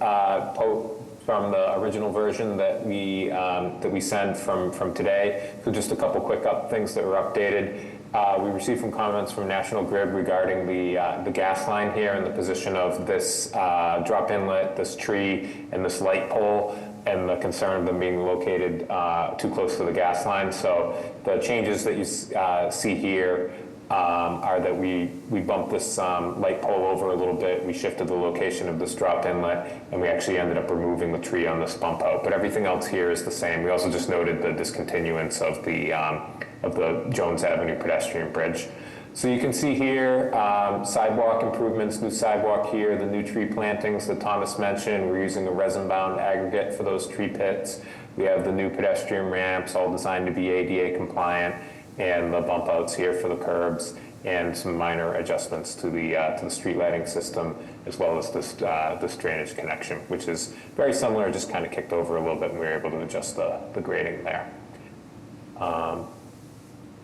from the original version that we sent from today. So just a couple quick things that were updated. We received some comments from National Grid regarding the gas line here and the position of this drop inlet, this tree, and this light pole, and the concern of them being located too close to the gas line. So the changes that you see here are that we bumped this light pole over a little bit, we shifted the location of this drop inlet, and we actually ended up removing the tree on this bump out. But everything else here is the same. We also just noted the discontinuance of the Jones Avenue pedestrian bridge. So you can see here, sidewalk improvements, new sidewalk here, the new tree plantings that Thomas mentioned. We're using a resin-bound aggregate for those tree pits. We have the new pedestrian ramps, all designed to be ADA compliant, and the bump outs here for the curbs, and some minor adjustments to the street lighting system, as well as this drainage connection, which is very similar, just kind of kicked over a little bit, and we were able to adjust the grading there.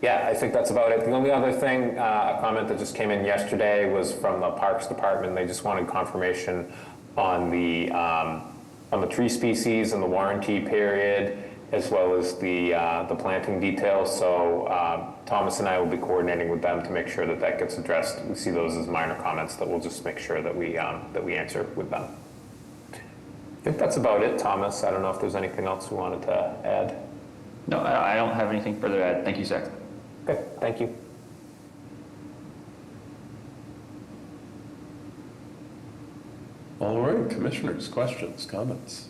Yeah, I think that's about it. The only other thing, a comment that just came in yesterday was from the Parks Department. They just wanted confirmation on the tree species and the warranty period, as well as the planting details. So Thomas and I will be coordinating with them to make sure that gets addressed. We see those as minor comments that we'll just make sure that we answer with them. I think that's about it, Thomas. I don't know if there's anything else we wanted to add. No, I don't have anything further to add. Thank you, Zach. Okay, thank you. All right, commissioners, questions, comments?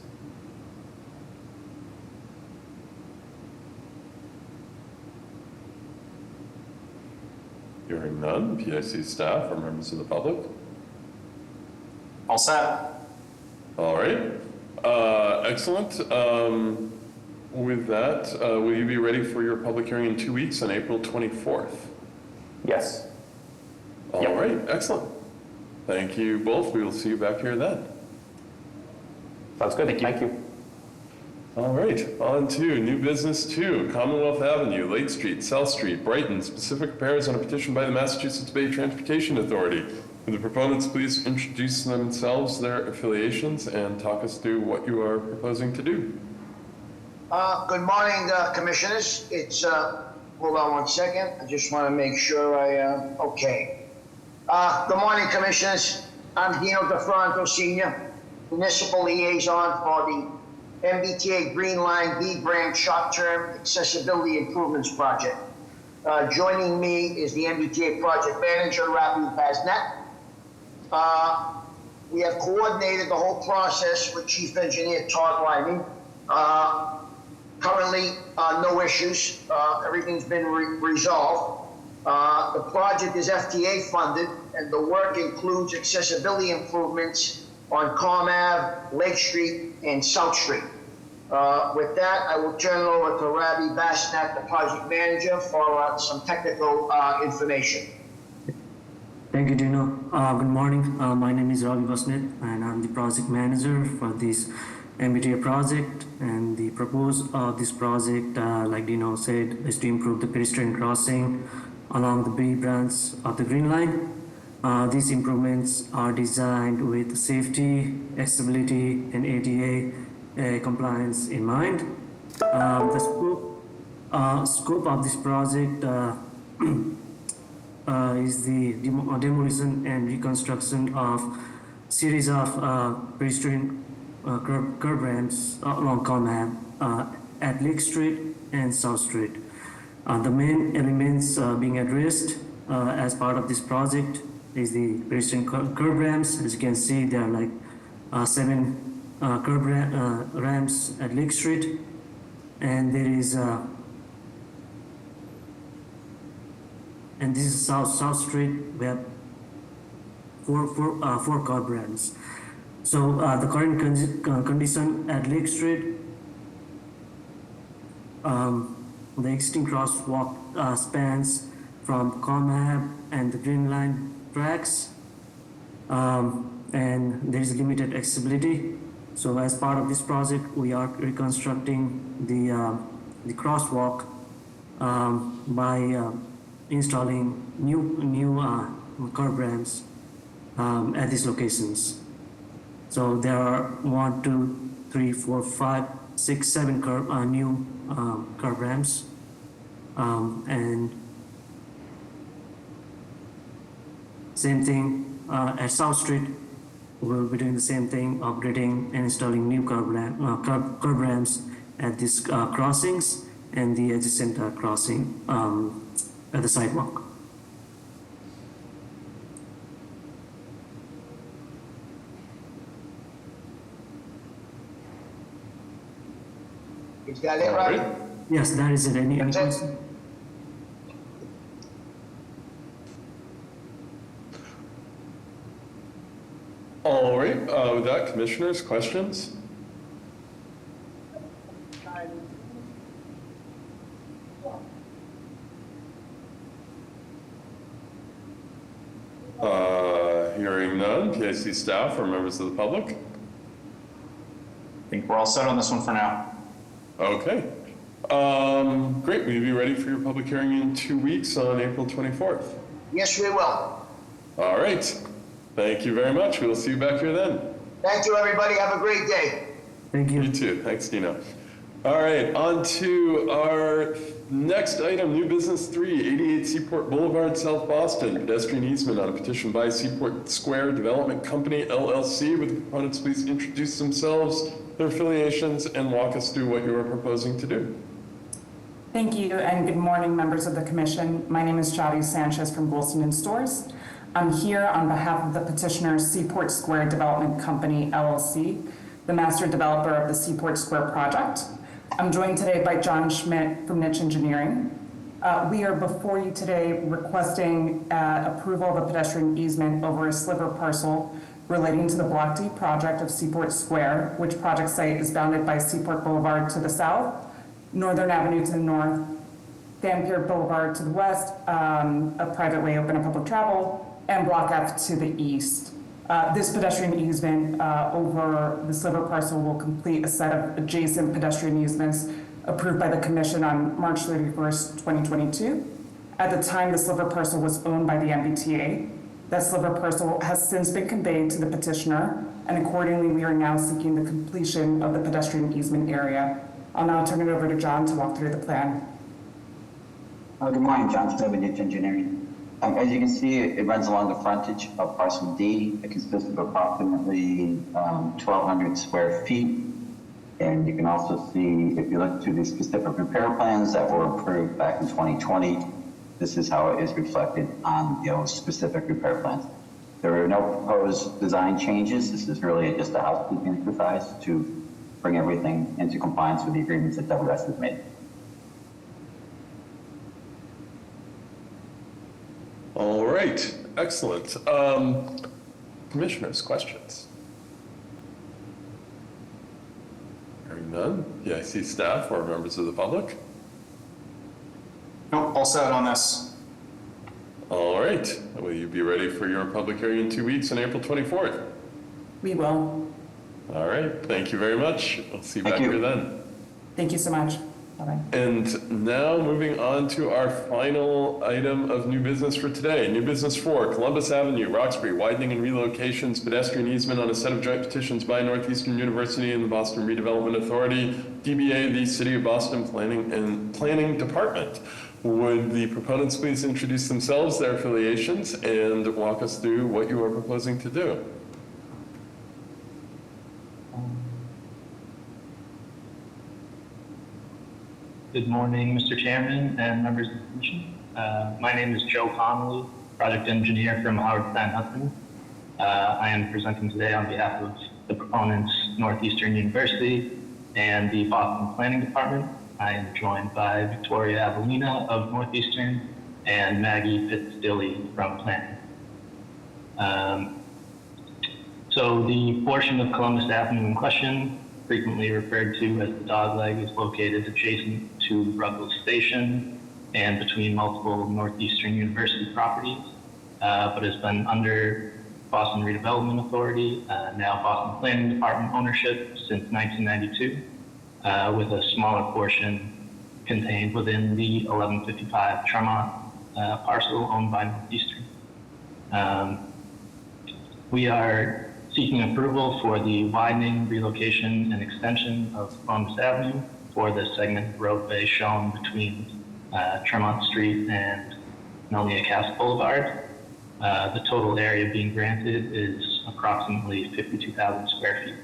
Hearing none, PIC staff or members of the public? All set. All right, excellent. With that, will you be ready for your public hearing in 2 weeks on April 24th? Yes. All right, excellent. Thank you both. We will see you back here then. Sounds good. Thank you. All right, on to new business 2, Commonwealth Avenue, Lake Street, South Street, Brighton, specific repairs on a petition by the Massachusetts Bay Transportation Authority. Will the proponents please introduce themselves, their affiliations, and talk us through what you are proposing to do? Good morning, commissioners. It's, hold on one second. I just want to make sure okay. Good morning, commissioners. I'm Dino DeFranco, Sr., Municipal Liaison for the MBTA Green Line B Branch Short-Term Accessibility Improvements Project. Joining me is the MBTA project manager, Ravi Basnet. We have coordinated the whole process with Chief Engineer Todd Lyman. Currently, no issues. Everything's been resolved. The project is FTA funded, and the work includes accessibility improvements on Calm Ave, Lake Street, and South Street. With that, I will turn it over to Ravi Basnet, the project manager, for some technical information. Thank you, Dino. Good morning. My name is Ravi Basnet, and I'm the project manager for this MBTA project. And the purpose of this project, like Dino said, is to improve the pedestrian crossing along the B branch of the Green Line. These improvements are designed with safety, accessibility, and ADA compliance in mind. The scope of this project is the demolition and reconstruction of series of pedestrian curb ramps along Calm Ave at Lake Street and South Street. The main elements being addressed as part of this project is the pedestrian curb ramps. As you can see, there are like 7 curb ramps at Lake Street, and there is and this is South Street. We have four curb ramps. So the current condition at Lake Street, the existing crosswalk spans from Calm Ave and the Green Line tracks, and there is limited accessibility. So as part of this project, we are reconstructing the crosswalk by installing new curb ramps at these locations. So there are 1, 2, 3, 4, 5, 6, 7 new curb ramps, and same thing at South Street. We'll be doing the same thing, upgrading and installing new curb ramps at these crossings and the adjacent crossing at the sidewalk. Is that it, right? Yes, that is it. Any questions? All right, with that, commissioners, questions? Hearing none, PIC staff or members of the public? I think we're all set on this one for now. Okay. Great, will you be ready for your public hearing in 2 weeks on April 24th? Yes, we will. All right. Thank you very much. We'll see you back here then. Thank you, everybody. Have a great day. Thank you. You too. Thanks, Dino. All right, on to our next item, new business 3, 88 Seaport Boulevard, South Boston, pedestrian easement on a petition by Seaport Square Development Company, LLC. Would the proponents please introduce themselves, their affiliations, and walk us through what you are proposing to do? Thank you, and good morning, members of the commission. My name is Jody Sanchez from Goulston and Stores. I'm here on behalf of the petitioner, Seaport Square Development Company, LLC, the master developer of the Seaport Square project. I'm joined today by John Schmidt from Niche Engineering. We are before you today requesting approval of a pedestrian easement over a sliver parcel relating to the Block D project of Seaport Square, which project site is bounded by Seaport Boulevard to the south, Northern Avenue to the north, Van Pier Boulevard to the west, a private way open to public travel, and Block F to the east. This pedestrian easement over the sliver parcel will complete a set of adjacent pedestrian easements approved by the commission on March 31st, 2022. At the time, the sliver parcel was owned by the MBTA. That sliver parcel has since been conveyed to the petitioner, and accordingly, we are now seeking the completion of the pedestrian easement area. I'll now turn it over to John to walk through the plan. Good morning, John Schmidt with Niche Engineering. As you can see, it runs along the frontage of parcel D. It consists of approximately 1,200 square feet. And you can also see, if you look through the specific repair plans that were approved back in 2020, this is how it is reflected on those specific repair plans. There are no proposed design changes. This is really just a housekeeping exercise to bring everything into compliance with the agreements that WS has made. All right, excellent. Commissioners, questions? Hearing none. PIC staff or members of the public? Nope, all set on this. All right, will you be ready for your public hearing in 2 weeks on April 24th? We will. All right, thank you very much. I'll see you back here then. Thank you so much. Bye-bye. And now moving on to our final item of new business for today. New business 4, Columbus Avenue, Roxbury, widening and relocations, pedestrian easement on a set of joint petitions by Northeastern University and the Boston Redevelopment Authority, DBA, the City of Boston Planning Department. Would the proponents please introduce themselves, their affiliations, and walk us through what you are proposing to do? Good morning, Mr. Chairman and members of the Commission. My name is Joe Connolly, project engineer from Howard Stein Hudson. I am presenting today on behalf of the proponents, Northeastern University and the Boston Planning Department. I am joined by Victoria Avelina of Northeastern and Maggie Fitzdilly from Planning. So the portion of Columbus Avenue in question, frequently referred to as the dogleg, is located adjacent to Ruggles Station and between multiple Northeastern University properties, but has been under Boston Redevelopment Authority, now Boston Planning Department ownership since 1992, with a smaller portion contained within the 1155 Tremont parcel owned by Northeastern. We are seeking approval for the widening, relocation, and extension of Columbus Avenue for the segment of roadway shown between Tremont Street and Melnia Cass Boulevard. The total area being granted is approximately 52,000 square feet.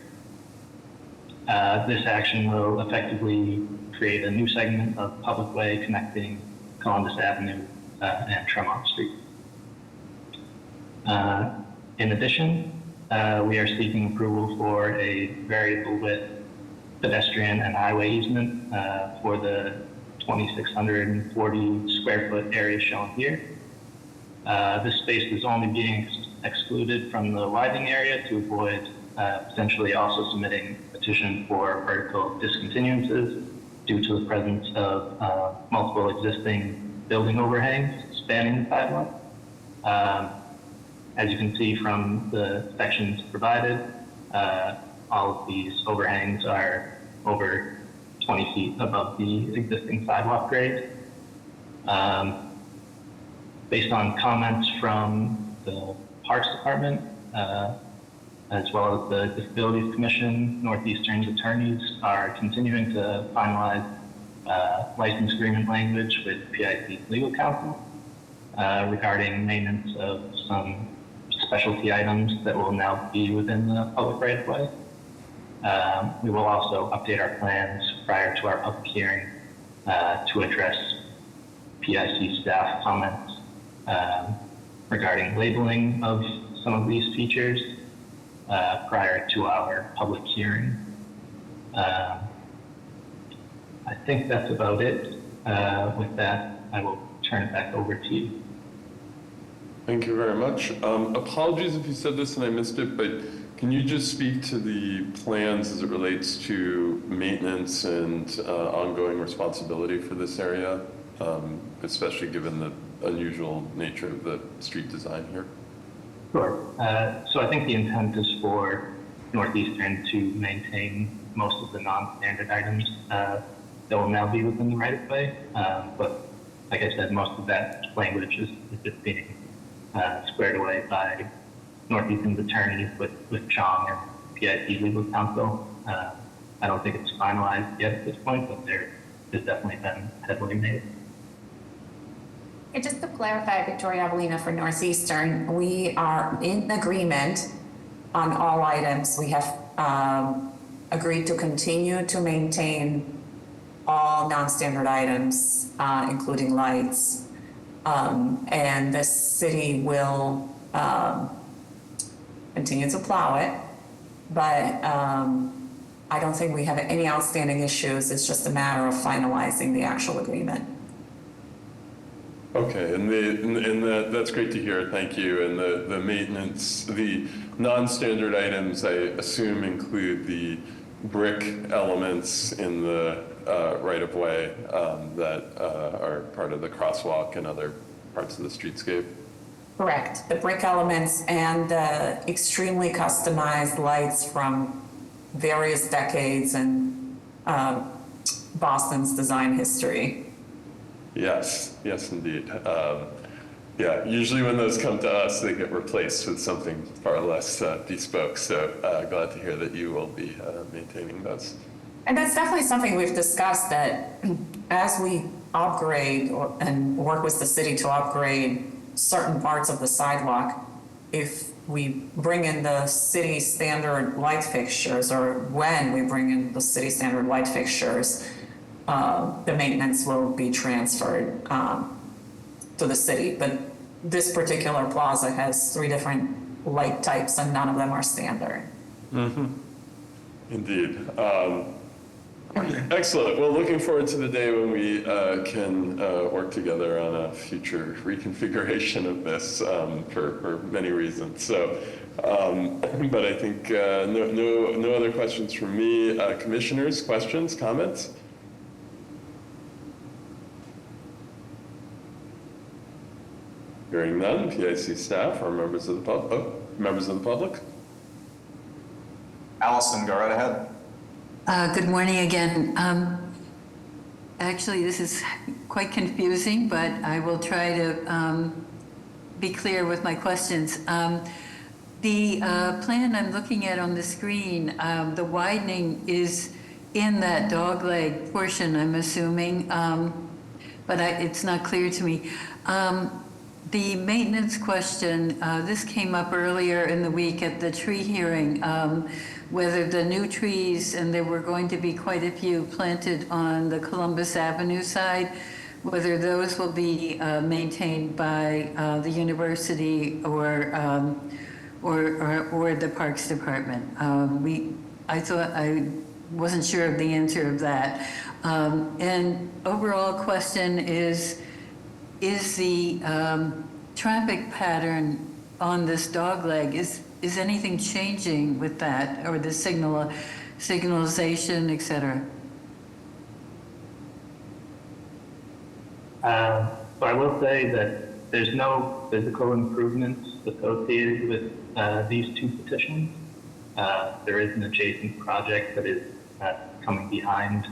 This action will effectively create a new segment of public way connecting Columbus Avenue and Tremont Street. In addition, we are seeking approval for a variable width pedestrian and highway easement for the 2,640 square foot area shown here. This space is only being excluded from the widening area to avoid potentially also submitting a petition for vertical discontinuances due to the presence of multiple existing building overhangs spanning the sidewalk. As you can see from the sections provided, all of these overhangs are over 20 feet above the existing sidewalk grade. Based on comments from the Parks Department, as well as the Disabilities Commission, Northeastern's attorneys are continuing to finalize license agreement language with PIC's legal counsel regarding maintenance of some specialty items that will now be within the public right of way. We will also update our plans prior to our public hearing to address PIC staff comments regarding labeling of some of these features prior to our public hearing. I think that's about it. With that, I will turn it back over to you. Thank you very much. Apologies if you said this and I missed it, but can you just speak to the plans as it relates to maintenance and ongoing responsibility for this area, especially given the unusual nature of the street design here? Sure. So I think the intent is for Northeastern to maintain most of the non-standard items that will now be within the right-of-way. But like I said, most of that language is just being squared away by Northeastern's attorneys with Chong and PIC legal counsel. I don't think it's finalized yet at this point, but there has definitely been headway made. And just to clarify, Victoria Avelina for Northeastern, we are in agreement on all items. We have agreed to continue to maintain all non-standard items, including lights, And the city will continue to plow it. But I don't think we have any outstanding issues. It's just a matter of finalizing the actual agreement. Okay, and that's great to hear, thank you. And the maintenance, the non-standard items, I assume include the brick elements in the right-of-way that are part of the crosswalk and other parts of the streetscape? Correct. The brick elements and the extremely customized lights from various decades and Boston's design history. Yes, yes, indeed. Yeah, usually when those come to us, they get replaced with something far less bespoke. So glad to hear that you will be maintaining those. And that's definitely something we've discussed, that as we upgrade and work with the city to upgrade certain parts of the sidewalk, if we bring in the city standard light fixtures, or when we bring in the city standard light fixtures, the maintenance will be transferred to the city. But this particular plaza has 3 different light types and none of them are standard. Mm-hmm. Indeed. Excellent. Well, looking forward to the day when we can work together on a future reconfiguration of this for many reasons. So, but I think no other questions from me. Commissioners, questions, comments? Hearing none, PIC staff or members of the public? Allison, go right ahead. Good morning again. Actually, this is quite confusing, but I will try to be clear with my questions. The plan I'm looking at on the screen, the widening is in that dogleg portion, I'm assuming, but it's not clear to me. The maintenance question, this came up earlier in the week at the tree hearing, whether the new trees, and there were going to be quite a few planted on the Columbus Avenue side, whether those will be maintained by the university or the Parks Department. I wasn't sure of the answer of that. And overall question is the traffic pattern on this dogleg, is anything changing with that, or the signalization, et cetera? So I will say that there's no physical improvements associated with these 2 petitions. There is an adjacent project that is coming behind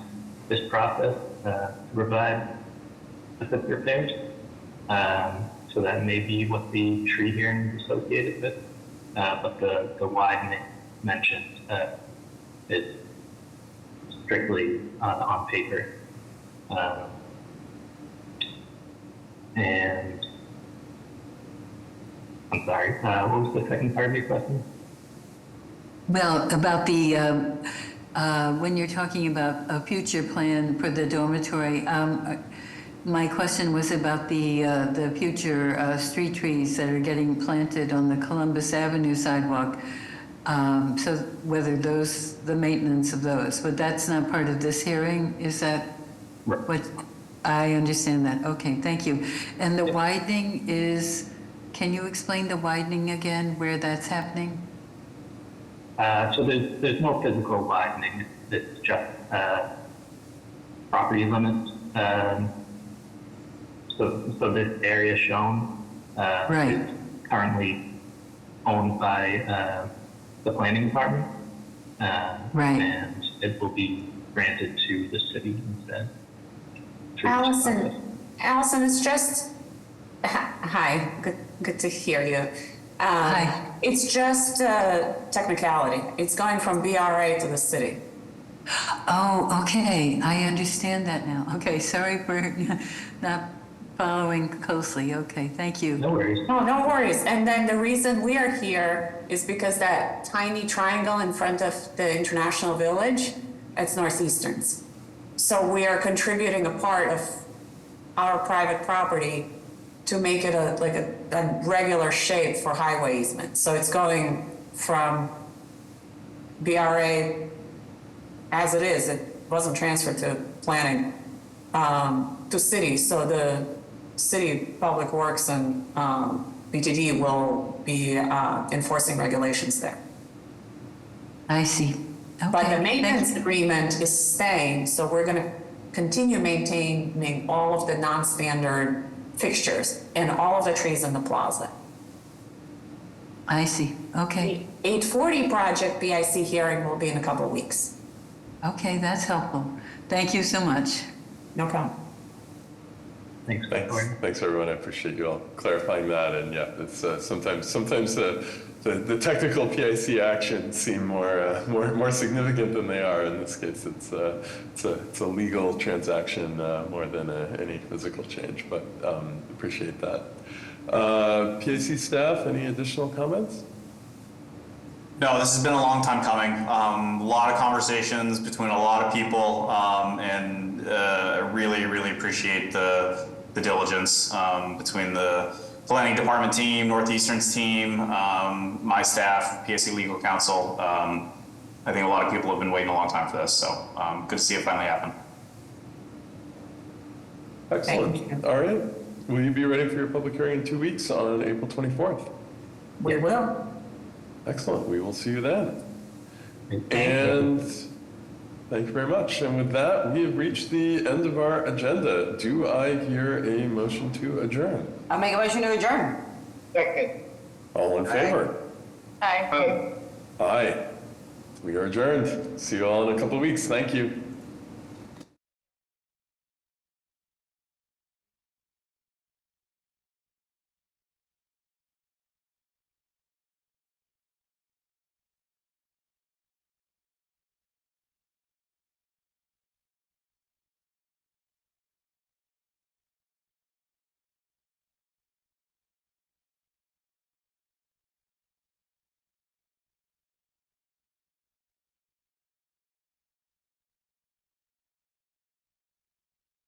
this process to provide specific repairs. So that may be what the tree hearing is associated with. But the widening mentioned is strictly on paper. And I'm sorry, what was the second part of your question? Well, about the, when you're talking about a future plan for the dormitory, my question was about the future street trees that are getting planted on the Columbus Avenue sidewalk. So whether the maintenance of those, but that's not part of this hearing, is that what? I understand that. Okay, thank you. And the widening is, can you explain the widening again, where that's happening? So there's no physical widening. It's just property limits. So this area shown is currently owned by the planning department. And it will be granted to the city instead. Allison, it's just, hi, good to hear you. Hi. It's just a technicality. It's going from BRA to the city. Oh, okay, I understand that now. Okay, sorry for not following closely. Okay, thank you. No worries. No worries. And then the reason we are here is because that tiny triangle in front of the International Village, it's Northeastern's. So we are contributing a part of our private property to make it a regular shape for highway easement. So it's going from BRA as it is. It wasn't transferred to planning, to city. So the city public works and BTD will be enforcing regulations there. I see. Okay. But the maintenance agreement is staying, so we're gonna continue maintaining all of the non-standard fixtures and all of the trees in the plaza. I see. Okay. 840 project BIC hearing will be in a couple of weeks. Okay, that's helpful. Thank you so much. No problem. Thanks. Thanks, everyone. I appreciate you all clarifying that. And yeah, it's sometimes the technical PIC actions seem more significant than they are. In this case, it's a legal transaction more than any physical change. But appreciate that. PIC staff, any additional comments? No, this has been a long time coming. A lot of conversations between a lot of people, and I really appreciate the diligence between the planning department team, Northeastern's team, my staff, PSC legal counsel. I think a lot of people have been waiting a long time for this, so good to see it finally happen. Excellent. All right. Will you be ready for your public hearing in 2 weeks on April 24th? We will. Excellent. We will see you then. And thank you very much. And with that, we have reached the end of our agenda. Do I hear a motion to adjourn? I'll make a motion to adjourn. Second. All in favor? Aye. Aye. We are adjourned. See you all in a couple of weeks. Thank you.